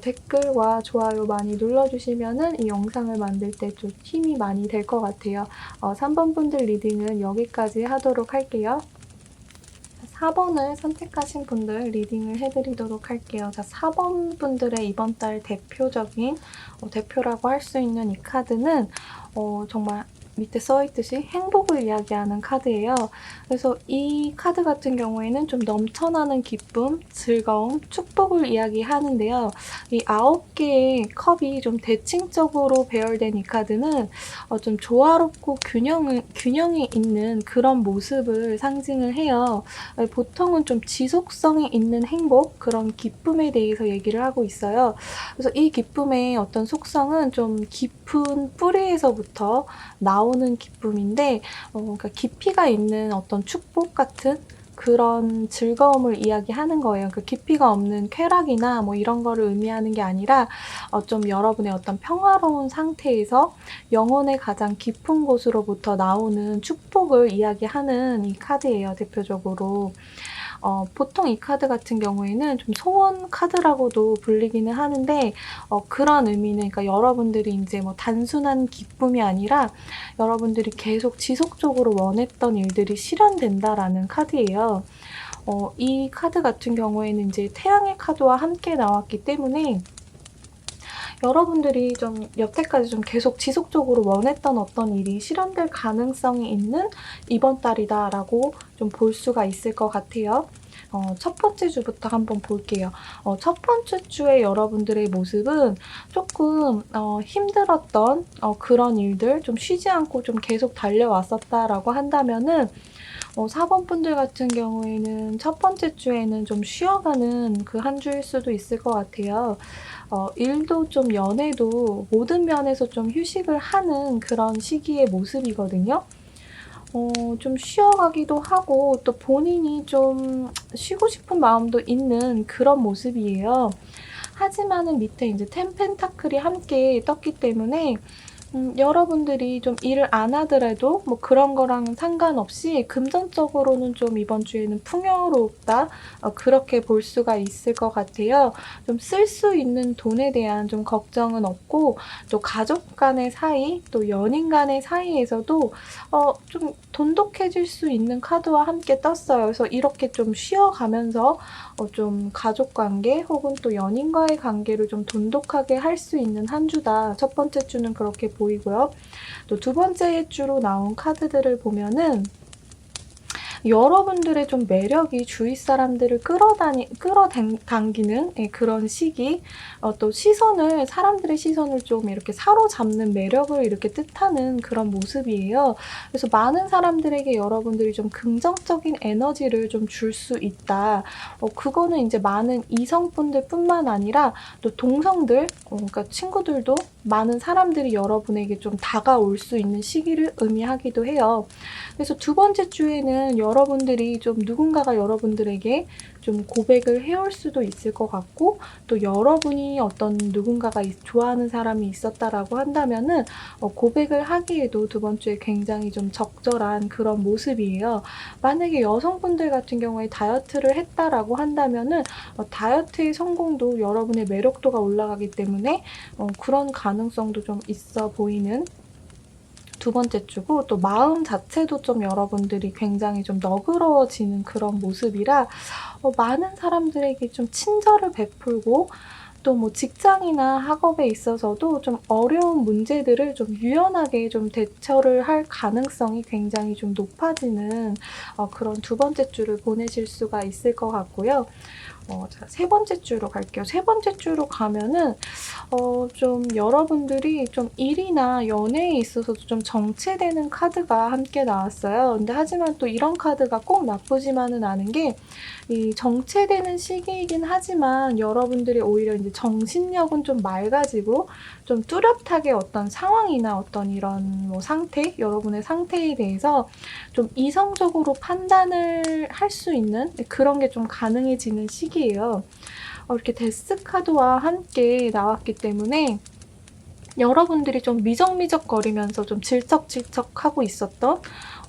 댓글과 좋아요 많이 눌러주시면은 이 영상을 만들 때 좀 힘이 많이 될 것 같아요. 3번 분들 리딩은 여기까지 하도록 할게요. 4번을 선택하신 분들 리딩을 해드리도록 할게요. 자, 4번 분들의 이번 달 대표적인 대표라고 할 수 있는 이 카드는 정말 밑에 써있듯이 행복을 이야기하는 카드예요. 그래서 이 카드 같은 경우에는 좀 넘쳐나는 기쁨, 즐거움, 축복을 이야기하는데요. 이 9개의 컵이 좀 대칭적으로 배열된 이 카드는 좀 조화롭고 균형이 있는 그런 모습을 상징을 해요. 보통은 좀 지속성이 있는 행복, 그런 기쁨에 대해서 얘기를 하고 있어요. 그래서 이 기쁨의 어떤 속성은 좀 깊은 뿌리에서부터 나오는 기쁨인데 그러니까 깊이가 있는 어떤 축복 같은 그런 즐거움을 이야기하는 거예요. 그 깊이가 없는 쾌락이나 뭐 이런 거를 의미하는 게 아니라 좀 여러분의 어떤 평화로운 상태에서 영혼의 가장 깊은 곳으로부터 나오는 축복을 이야기하는 이 카드예요, 대표적으로. 보통 이 카드 같은 경우에는 좀 소원 카드라고도 불리기는 하는데 그런 의미는 그러니까 여러분들이 인제 뭐 단순한 기쁨이 아니라 여러분들이 계속 지속적으로 원했던 일들이 실현된다라는 카드예요. 이 카드 같은 경우에는 인제 태양의 카드와 함께 나왔기 때문에 여러분들이 좀 여태까지 좀 계속 지속적으로 원했던 어떤 일이 실현될 가능성이 있는 이번 달이다라고 좀 볼 수가 있을 것 같아요. 첫 번째 주부터 한번 볼게요. 첫 번째 주에 여러분들의 모습은 조금 힘들었던 그런 일들, 좀 쉬지 않고 좀 계속 달려왔었다라고 한다면은 4번 분들 같은 경우에는 첫 번째 주에는 좀 쉬어가는 그 한 주일 수도 있을 것 같아요. 일도 좀 연애도 모든 면에서 좀 휴식을 하는 그런 시기의 모습이거든요. 좀 쉬어가기도 하고 또 본인이 좀 쉬고 싶은 마음도 있는 그런 모습이에요. 하지만은 밑에 인제 텐 펜타클이 함께 떴기 때문에 여러분들이 좀 일을 안 하더라도 뭐 그런 거랑은 상관없이 금전적으로는 좀 이번 주에는 풍요롭다. 그렇게 볼 수가 있을 것 같아요. 좀 쓸 수 있는 돈에 대한 좀 걱정은 없고 또 가족 간의 사이 또 연인 간의 사이에서도 좀 돈독해질 수 있는 카드와 함께 떴어요. 그래서 이렇게 좀 쉬어가면서 좀 가족 관계 혹은 또 연인과의 관계를 좀 돈독하게 할 수 있는 한 주다. 첫 번째 주는 그렇게 보이고요. 또 두 번째 주로 나온 카드들을 보면은 여러분들의 좀 매력이 주위 사람들을 끌어당기는 그런 시기, 또 사람들의 시선을 좀 이렇게 사로잡는 매력을 이렇게 뜻하는 그런 모습이에요. 그래서 많은 사람들에게 여러분들이 좀 긍정적인 에너지를 좀 줄 수 있다. 그거는 이제 많은 이성분들뿐만 아니라 또 동성들, 그러니까 친구들도 많은 사람들이 여러분에게 좀 다가올 수 있는 시기를 의미하기도 해요. 그래서 두 번째 주에는 여러분들이 좀 누군가가 여러분들에게 좀 고백을 해올 수도 있을 것 같고 또 여러분이 어떤 누군가가 좋아하는 사람이 있었다라고 한다면은 고백을 하기에도 두 번째에 굉장히 좀 적절한 그런 모습이에요. 만약에 여성분들 같은 경우에 다이어트를 했다라고 한다면은 다이어트의 성공도 여러분의 매력도가 올라가기 때문에 그런 가능성도 좀 있어 보이는 두 번째 주고 또 마음 자체도 좀 여러분들이 굉장히 좀 너그러워지는 그런 모습이라 많은 사람들에게 좀 친절을 베풀고 또 뭐 직장이나 학업에 있어서도 좀 어려운 문제들을 좀 유연하게 좀 대처를 할 가능성이 굉장히 좀 높아지는 그런 두 번째 주를 보내실 수가 있을 것 같고요. 자, 세 번째 주로 갈게요. 세 번째 주로 가면은 좀 여러분들이 좀 일이나 연애에 있어서도 좀 정체되는 카드가 함께 나왔어요. 근데 하지만 또 이런 카드가 꼭 나쁘지만은 않은 게 이 정체되는 시기이긴 하지만 여러분들이 오히려 이제 정신력은 좀 맑아지고 좀 뚜렷하게 어떤 상황이나 어떤 이런 뭐 상태, 여러분의 상태에 대해서 좀 이성적으로 판단을 할 수 있는 그런 게 좀 가능해지는 시기예요. 이렇게 데스 카드와 함께 나왔기 때문에 여러분들이 좀 미적미적거리면서 좀 질척질척하고 있었던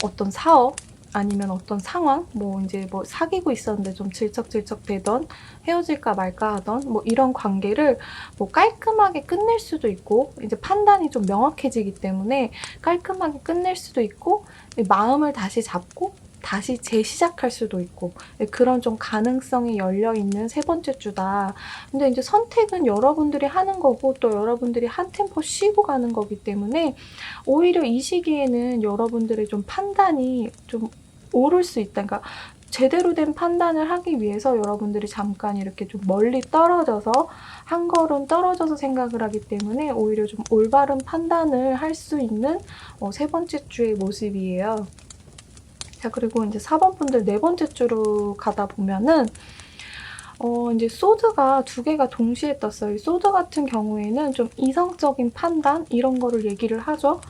어떤 사업 아니면 어떤 상황, 뭐 인제 뭐 사귀고 있었는데 좀 질척질척대던 헤어질까 말까 하던 뭐 이런 관계를 뭐 깔끔하게 끝낼 수도 있고 이제 판단이 좀 명확해지기 때문에 깔끔하게 끝낼 수도 있고 마음을 다시 잡고 다시 재시작할 수도 있고 그런 좀 가능성이 열려 있는 세 번째 주다. 근데 인제 선택은 여러분들이 하는 거고 또 여러분들이 한 템포 쉬고 가는 거기 때문에 오히려 이 시기에는 여러분들의 좀 판단이 좀 오를 수 있다. 그러니까 제대로 된 판단을 하기 위해서 여러분들이 잠깐 이렇게 좀 멀리 떨어져서 한 걸음 떨어져서 생각을 하기 때문에 오히려 좀 올바른 판단을 할 수 있는 세 번째 주의 모습이에요. 자, 그리고 인제 4번 분들 네 번째 주로 가다 보면은 인제 소드가 두 개가 동시에 떴어요. 이 소드 같은 경우에는 좀 이성적인 판단 이런 거를 얘기를 하죠.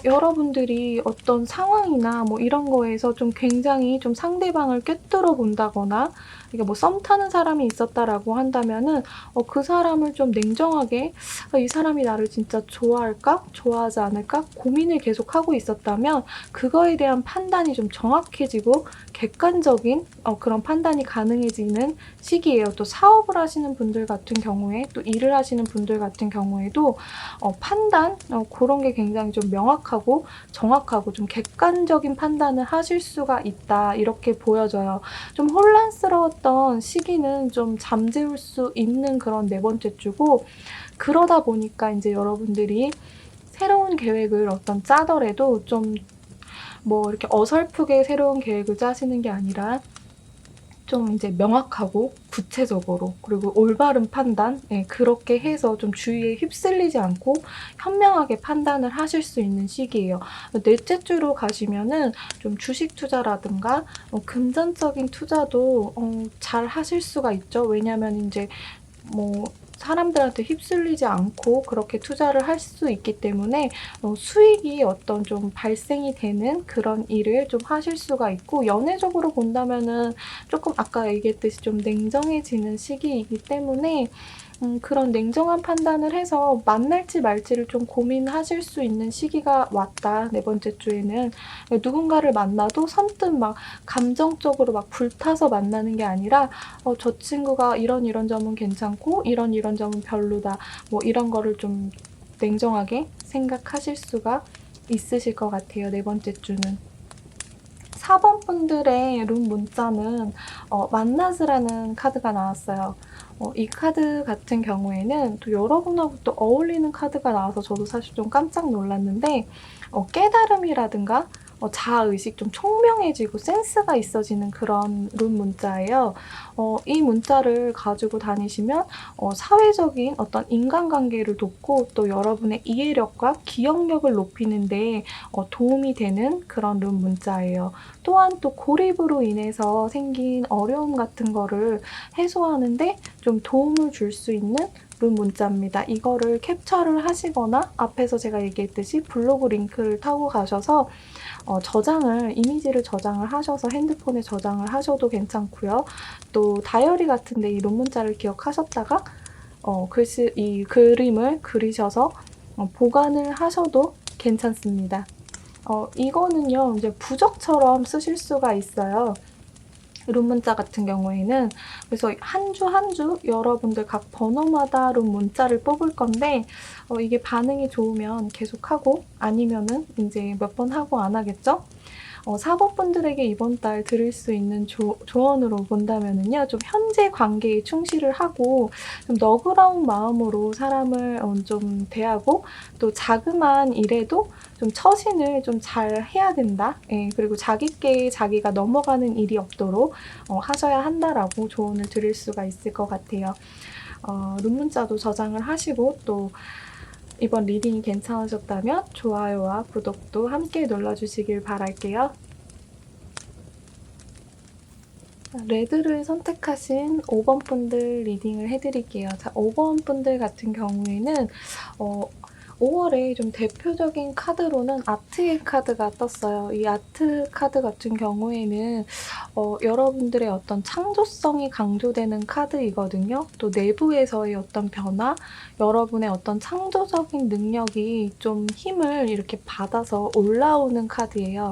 여러분들이 어떤 상황이나 뭐 이런 거에서 좀 굉장히 좀 상대방을 꿰뚫어 본다거나 그러니까 뭐 썸 타는 사람이 있었다라고 한다면은 그 사람을 좀 냉정하게 '이 사람이 나를 진짜 좋아할까? 좋아하지 않을까?' 고민을 계속하고 있었다면 그거에 대한 판단이 좀 정확해지고 객관적인 그런 판단이 가능해지는 시기예요. 또 사업을 하시는 분들 같은 경우에 또 일을 하시는 분들 같은 경우에도 판단 고런 게 굉장히 좀 명확하고 정확하고 좀 객관적인 판단을 하실 수가 있다 이렇게 보여져요. 좀 혼란스러웠던 시기는 좀 잠재울 수 있는 그런 네 번째 주고 그러다 보니까 인제 여러분들이 새로운 계획을 어떤 짜더라도 좀 뭐 이렇게 어설프게 새로운 계획을 짜시는 게 아니라 좀 이제 명확하고 구체적으로 그리고 올바른 판단 그렇게 해서 좀 주위에 휩쓸리지 않고 현명하게 판단을 하실 수 있는 시기예요. 넷째 주로 가시면은 좀 주식 투자라든가 금전적인 투자도 잘 하실 수가 있죠. 왜냐하면 인제 뭐 사람들한테 휩쓸리지 않고 그렇게 투자를 할 수 있기 때문에 수익이 어떤 좀 발생이 되는 그런 일을 좀 하실 수가 있고, 연애적으로 본다면은 쪼끔 아까 얘기했듯이 좀 냉정해지는 시기이기 때문에 그런 냉정한 판단을 해서 만날지 말지를 좀 고민하실 수 있는 시기가 왔다, 네 번째 주에는. 누군가를 만나도 선뜻 막 감정적으로 막 불타서 만나는 게 아니라 저 친구가 이런 점은 괜찮고 이런 점은 별로다, 뭐 이런 거를 좀 냉정하게 생각하실 수가 있으실 것 같아요, 네 번째 주는. 4번 분들의 룸 문자는 만나즈라는 카드가 나왔어요. 이 카드 같은 경우에는 또 여러분하고 또 어울리는 카드가 나와서 저도 사실 좀 깜짝 놀랐는데, 깨달음이라든가 자아의식, 좀 총명해지고 센스가 있어지는 그런 룸 문자예요. 이 문자를 가지고 다니시면 사회적인 어떤 인간관계를 돕고 또 여러분의 이해력과 기억력을 높이는 데 도움이 되는 그런 룸 문자예요. 또한 또 고립으로 인해서 생긴 어려움 같은 거를 해소하는 데 좀 도움을 줄 수 있는 룸 문자입니다. 이거를 캡처를 하시거나 앞에서 제가 얘기했듯이 블로그 링크를 타고 가셔서 이미지를 저장을 하셔서 핸드폰에 저장을 하셔도 괜찮고요. 또 다이어리 같은 데 이 룸 문자를 기억하셨다가 이 그림을 그리셔서 보관을 하셔도 괜찮습니다. 이거는요, 이제 부적처럼 쓰실 수가 있어요, 룸 문자 같은 경우에는. 그래서 한 주 한 주 여러분들 각 번호마다 룸 문자를 뽑을 건데, 이게 반응이 좋으면 계속하고 아니면은 인제 몇 번 하고 안 하겠죠? 사고분들에게 이번 달 드릴 수 있는 조언으로 본다면은요, 좀 현재 관계에 충실을 하고 좀 너그러운 마음으로 사람을 좀 대하고, 또 자그마한 일에도 좀 처신을 좀 잘 해야 된다. 예, 그리고 자기께 자기가 넘어가는 일이 없도록 하셔야 한다라고 조언을 드릴 수가 있을 것 같아요. 룸 문자도 저장을 하시고, 또 이번 리딩이 괜찮으셨다면 좋아요와 구독도 함께 눌러주시길 바랄게요. 레드를 선택하신 5번 분들 리딩을 해드릴게요. 자, 5번 분들 같은 경우에는 5월에 좀 대표적인 카드로는 아트의 카드가 떴어요. 이 아트 카드 같은 경우에는 여러분들의 어떤 창조성이 강조되는 카드이거든요. 또 내부에서의 어떤 변화, 여러분의 어떤 창조적인 능력이 좀 힘을 이렇게 받아서 올라오는 카드예요.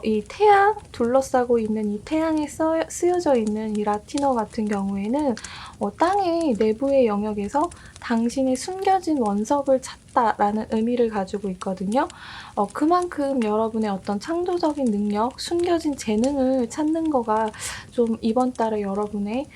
이 태양, 둘러싸고 있는 이 태양에 쓰여져 있는 이 라틴어 같은 경우에는 땅의 내부의 영역에서 당신의 숨겨진 원석을 찾다라는 의미를 가지고 있거든요. 그만큼 여러분의 어떤 창조적인 능력, 숨겨진 재능을 찾는 거가 좀 이번 달에 여러분의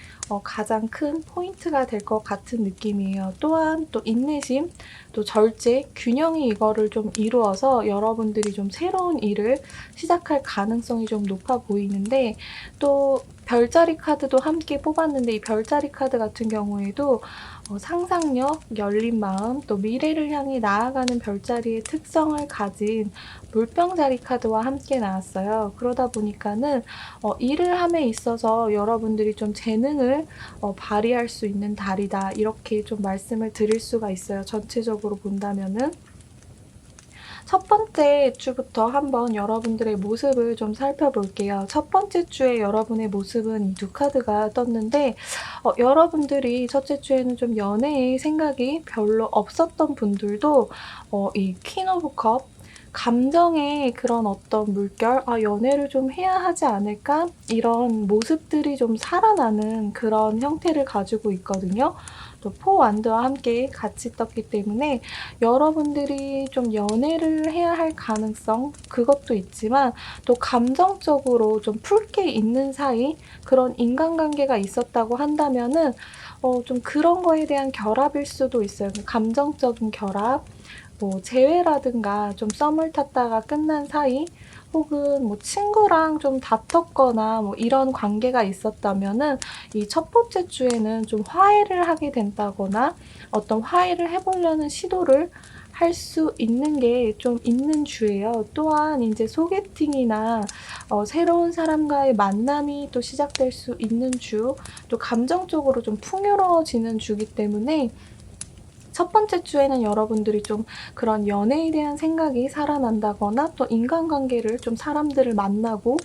가장 큰 포인트가 될 것 같은 느낌이에요. 또한 또 인내심, 또 절제, 균형이 이거를 좀 이루어서 여러분들이 좀 새로운 일을 시작할 가능성이 좀 높아 보이는데, 또 별자리 카드도 함께 뽑았는데, 이 별자리 카드 같은 경우에도 상상력, 열린 마음, 또 미래를 향해 나아가는 별자리의 특성을 가진 물병자리 카드와 함께 나왔어요. 그러다 보니까는 일을 함에 있어서 여러분들이 좀 재능을 발휘할 수 있는 달이다, 이렇게 좀 말씀을 드릴 수가 있어요, 전체적으로 본다면은. 첫 번째 주부터 한번 여러분들의 모습을 좀 살펴볼게요. 첫 번째 주에 여러분의 모습은 이 두 카드가 떴는데, 여러분들이 첫째 주에는 좀 연애의 생각이 별로 없었던 분들도 이 퀸 오브 컵, 감정의 그런 어떤 물결, '아, 연애를 좀 해야 하지 않을까?' 이런 모습들이 좀 살아나는 그런 형태를 가지고 있거든요. 또 포 완드와 함께 같이 떴기 때문에 여러분들이 좀 연애를 해야 할 가능성, 그것도 있지만 또 감정적으로 좀 풀 게 있는 사이, 그런 인간관계가 있었다고 한다면은 좀 그런 거에 대한 결합일 수도 있어요. 감정적인 결합, 뭐 재회라든가 좀 썸을 탔다가 끝난 사이, 혹은 뭐 친구랑 좀 다퉜거나 뭐 이런 관계가 있었다면은 이 첫 번째 주에는 좀 화해를 하게 된다거나 어떤 화해를 해 보려는 시도를 할 수 있는 게 좀 있는 주예요. 또한 인제 소개팅이나 새로운 사람과의 만남이 또 시작될 수 있는 주, 또 감정적으로 좀 풍요로워지는 주기 때문에 첫 번째 주에는 여러분들이 좀 그런 연애에 대한 생각이 살아난다거나 또 인간관계를 좀 사람들을 만나고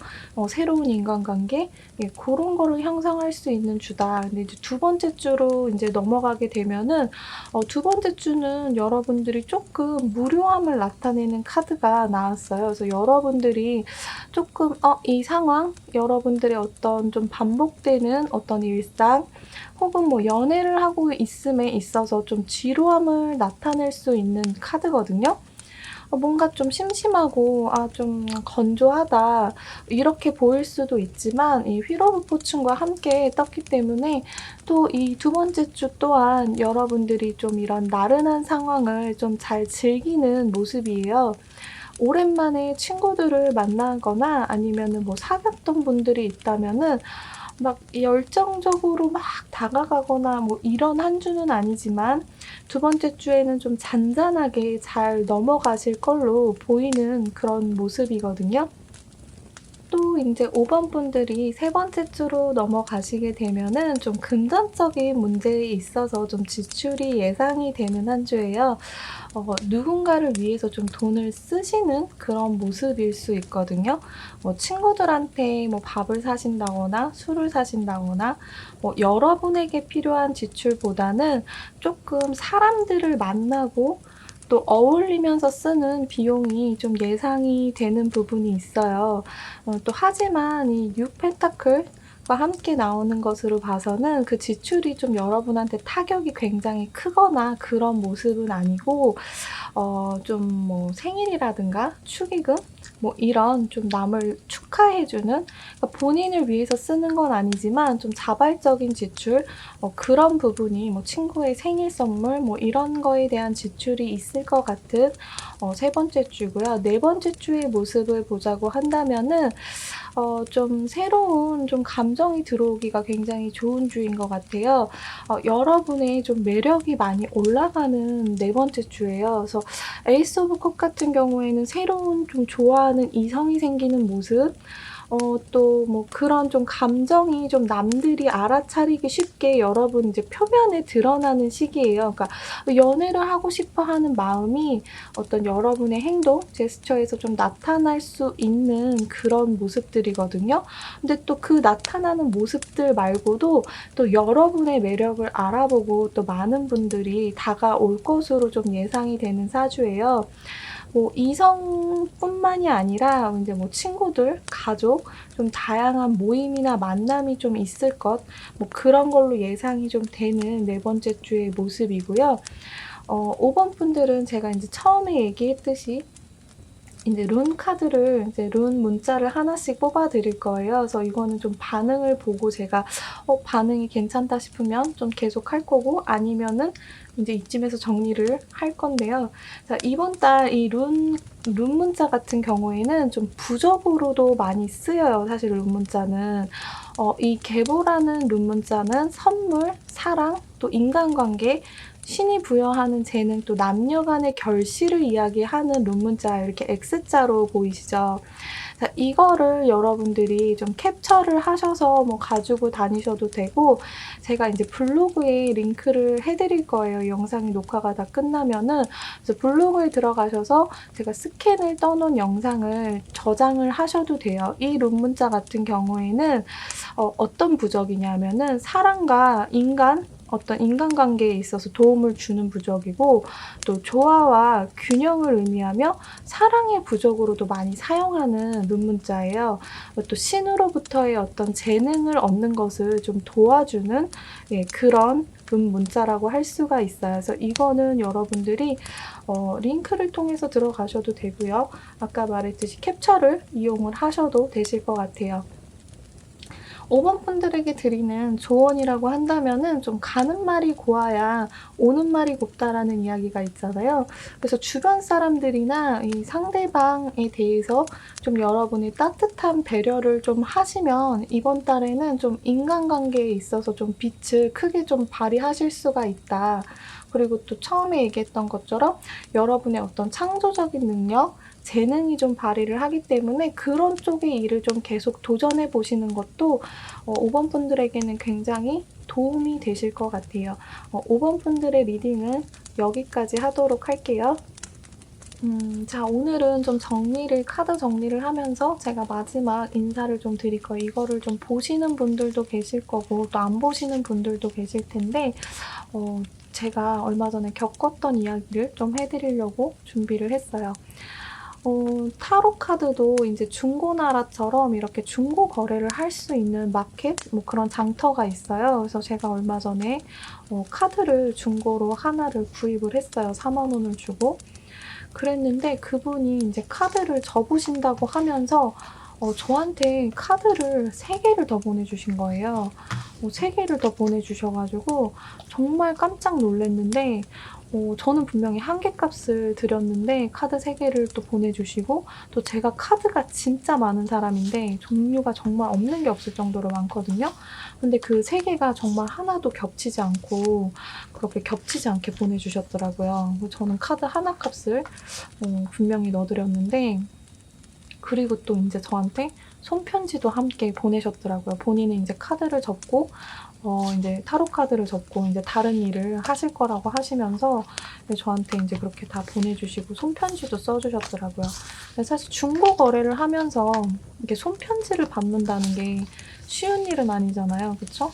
새로운 인간관계, 예, 고런 거를 형성할 수 있는 주다. 근데 이제 두 번째 주로 인제 넘어가게 되면은 두 번째 주는 여러분들이 쪼끔 무료함을 나타내는 카드가 나왔어요. 그래서 여러분들이 쪼끔 이 상황, 여러분들의 어떤 좀 반복되는 어떤 일상, 혹은 뭐 연애를 하고 있음에 있어서 좀 지루함을 나타낼 수 있는 카드거든요. 뭔가 좀 심심하고 '아 좀 건조하다.' 이렇게 보일 수도 있지만 이 휠 오브 포춘과 함께 떴기 때문에 또 이 두 번째 주 또한 여러분들이 좀 이런 나른한 상황을 좀 잘 즐기는 모습이에요. 오랜만에 친구들을 만나거나 아니면은 뭐 사귀었던 분들이 있다면은 막 열정적으로 막 다가가거나 뭐 이런 한 주는 아니지만 두 번째 주에는 좀 잔잔하게 잘 넘어가실 걸로 보이는 그런 모습이거든요. 또 인제 5번 분들이 세 번째 주로 넘어가시게 되면은 좀 금전적인 문제에 있어서 좀 지출이 예상이 되는 한 주예요. 누군가를 위해서 좀 돈을 쓰시는 그런 모습일 수 있거든요. 뭐 친구들한테 뭐 밥을 사신다거나 술을 사신다거나 뭐 여러분에게 필요한 지출보다는 쪼끔 사람들을 만나고 또 어울리면서 쓰는 비용이 좀 예상이 되는 부분이 있어요. 또 하지만 이 6 펜타클과 함께 나오는 것으로 봐서는 그 지출이 좀 여러분한테 타격이 굉장히 크거나 그런 모습은 아니고 좀 뭐 생일이라든가 축의금 뭐 이런 좀 남을 축하해 주는, 그러니까 본인을 위해서 쓰는 건 아니지만 좀 자발적인 지출, 그런 부분이 뭐 친구의 생일 선물 뭐 이런 거에 대한 지출이 있을 것 같은 세 번째 주고요. 네 번째 주의 모습을 보자고 한다면은 좀 새로운 좀 감정이 들어오기가 굉장히 좋은 주인 것 같아요. 여러분의 좀 매력이 많이 올라가는 네 번째 주예요. 그래서 에이스 오브 컵 같은 경우에는 새로운 좀 좋아하는 이성이 생기는 모습, 또 뭐 그런 좀 감정이 좀 남들이 알아차리기 쉽게 여러분 이제 표면에 드러나는 시기예요. 그러니까 연애를 하고 싶어 하는 마음이 어떤 여러분의 행동, 제스처에서 좀 나타날 수 있는 그런 모습들이거든요. 근데 또 그 나타나는 모습들 말고도 또 여러분의 매력을 알아보고 또 많은 분들이 다가올 것으로 좀 예상이 되는 사주예요. 뭐 이성뿐만이 아니라 인제 뭐 친구들, 가족, 좀 다양한 모임이나 만남이 좀 있을 것, 뭐 그런 걸로 예상이 좀 되는 네 번째 주의 모습이고요. 5번 분들은 제가 인제 처음에 얘기했듯이 인제 룬 카드를 인제 룬 문자를 하나씩 뽑아 드릴 거예요. 그래서 이거는 좀 반응을 보고 제가 반응이 괜찮다 싶으면 좀 계속할 거고 아니면은 인제 이쯤에서 정리를 할 건데요. 자, 이번 달 이 룬 문자 같은 경우에는 좀 부적으로도 많이 쓰여요, 사실 룬 문자는. 이 계보라는 룬 문자는 선물, 사랑, 또 인간관계, 신이 부여하는 재능, 또 남녀 간의 결실을 이야기하는 룬 문자예요. 이렇게 X자로 보이시죠? 자, 이거를 여러분들이 좀 캡처를 하셔서 뭐 가지고 다니셔도 되고, 제가 인제 블로그에 링크를 해 드릴 거예요, 이 영상이 녹화가 다 끝나면은. 그래서 블로그에 들어가셔서 제가 스캔을 떠 놓은 영상을 저장을 하셔도 돼요. 이 룸 문자 같은 경우에는 어떤 부적이냐면은 사랑과 어떤 인간관계에 있어서 도움을 주는 부적이고, 또 조화와 균형을 의미하며 사랑의 부적으로도 많이 사용하는 룬문자예요. 또 신으로부터의 어떤 재능을 얻는 것을 좀 도와주는, 예, 그런 룬문자라고 할 수가 있어요. 그래서 이거는 여러분들이 링크를 통해서 들어가셔도 되고요. 아까 말했듯이 캡처를 이용을 하셔도 되실 것 같아요. 5번 분들에게 드리는 조언이라고 한다면은 좀 가는 말이 고와야 오는 말이 곱다라는 이야기가 있잖아요. 그래서 주변 사람들이나 이 상대방에 대해서 좀 여러분이 따뜻한 배려를 좀 하시면 이번 달에는 좀 인간관계에 있어서 좀 빛을 크게 좀 발휘하실 수가 있다. 그리고 또 처음에 얘기했던 것처럼 여러분의 어떤 창조적인 능력, 재능이 좀 발휘를 하기 때문에 그런 쪽의 일을 좀 계속 도전해 보시는 것도 5번 분들에게는 굉장히 도움이 되실 것 같아요. 5번 분들의 리딩은 여기까지 하도록 할게요. 자, 오늘은 좀 카드 정리를 하면서 제가 마지막 인사를 좀 드릴 거예요. 이거를 좀 보시는 분들도 계실 거고 또 안 보시는 분들도 계실 텐데 제가 얼마 전에 겪었던 이야기를 좀 해드리려고 준비를 했어요. 타로 카드도 이제 중고나라처럼 이렇게 중고 거래를 할 수 있는 마켓? 뭐 그런 장터가 있어요. 그래서 제가 얼마 전에 카드를 중고로 하나를 구입을 했어요. 4만 원을 주고. 그랬는데 그분이 이제 카드를 접으신다고 하면서 저한테 카드를 3개를 더 보내주신 거예요. 3개를 더 보내주셔가지고 정말 깜짝 놀랐는데 저는 분명히 1개 값을 드렸는데 카드 3개를 또 보내주시고 또 제가 카드가 진짜 많은 사람인데 종류가 정말 없는 게 없을 정도로 많거든요. 근데 그 3개가 정말 하나도 겹치지 않고 그렇게 겹치지 않게 보내주셨더라고요. 저는 카드 하나 값을 분명히 넣어드렸는데 그리고 또 이제 저한테 손편지도 함께 보내셨더라고요. 본인은 이제 카드를 접고 이제 타로 카드를 접고 이제 다른 일을 하실 거라고 하시면서 저한테 이제 그렇게 다 보내주시고 손편지도 써주셨더라고요. 사실 중고 거래를 하면서 이렇게 손편지를 받는다는 게 쉬운 일은 아니잖아요, 그렇죠?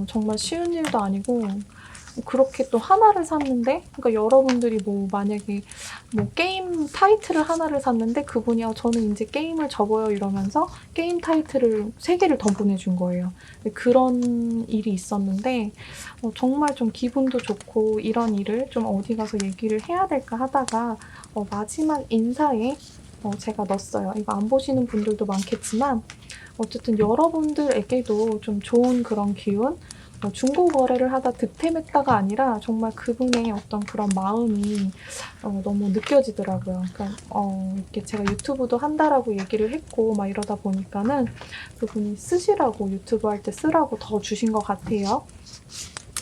정말 쉬운 일도 아니고 그렇게 또 하나를 샀는데, 그러니까 여러분들이 뭐 만약에 뭐 게임 타이틀을 하나를 샀는데 그분이 저는 이제 게임을 접어요 이러면서 게임 타이틀을 3개를 더 보내준 거예요. 그런 일이 있었는데 정말 좀 기분도 좋고 이런 일을 좀 어디 가서 얘기를 해야 될까 하다가 마지막 인사에 제가 넣었어요. 이거 안 보시는 분들도 많겠지만 어쨌든 여러분들에게도 좀 좋은 그런 기운, 중고 거래를 하다 득템했다가 아니라 정말 그분의 어떤 그런 마음이 너무 느껴지더라고요. 그러니까 이렇게 제가 유튜브도 한다라고 얘기를 했고 막 이러다 보니까는 그분이 쓰시라고 유튜브 할 때 쓰라고 더 주신 것 같아요.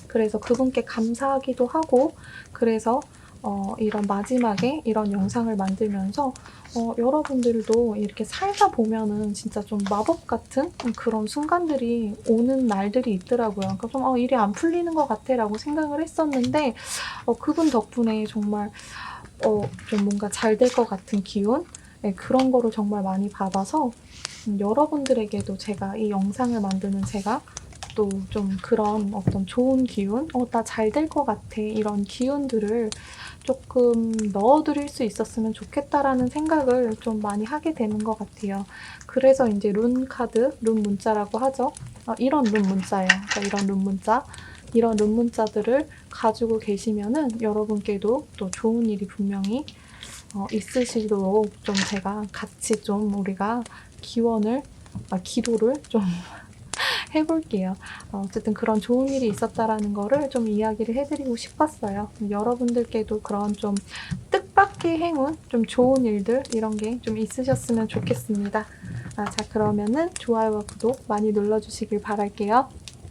그래서 그분께 감사하기도 하고 그래서 이런 마지막에 이런 영상을 만들면서 여러분들도 이렇게 살다 보면은 진짜 좀 마법 같은 그런 순간들이 오는 날들이 있더라고요. 그러니까 좀 일이 안 풀리는 것 같아라고 생각을 했었는데 그분 덕분에 정말 좀 뭔가 잘 될 것 같은 기운? 네, 그런 거를 정말 많이 받아서 여러분들에게도 제가 이 영상을 만드는 제가 또 좀 그런 어떤 좋은 기운? 나 잘 될 것 같아. 이런 기운들을 조금 넣어드릴 수 있었으면 좋겠다라는 생각을 좀 많이 하게 되는 것 같아요. 그래서 이제 룬 카드, 룬 문자라고 하죠. 이런 룬 문자예요. 그러니까 이런 룬 문자들을 가지고 계시면은 여러분께도 또 좋은 일이 분명히 있으시도록 좀 제가 같이 좀 우리가 기도를 좀 해볼게요. 어쨌든 그런 좋은 일이 있었다라는 거를 좀 이야기를 해드리고 싶었어요. 여러분들께도 그런 좀 뜻밖의 행운, 좀 좋은 일들 이런 게 좀 있으셨으면 좋겠습니다. 자, 그러면은 좋아요와 구독 많이 눌러주시길 바랄게요.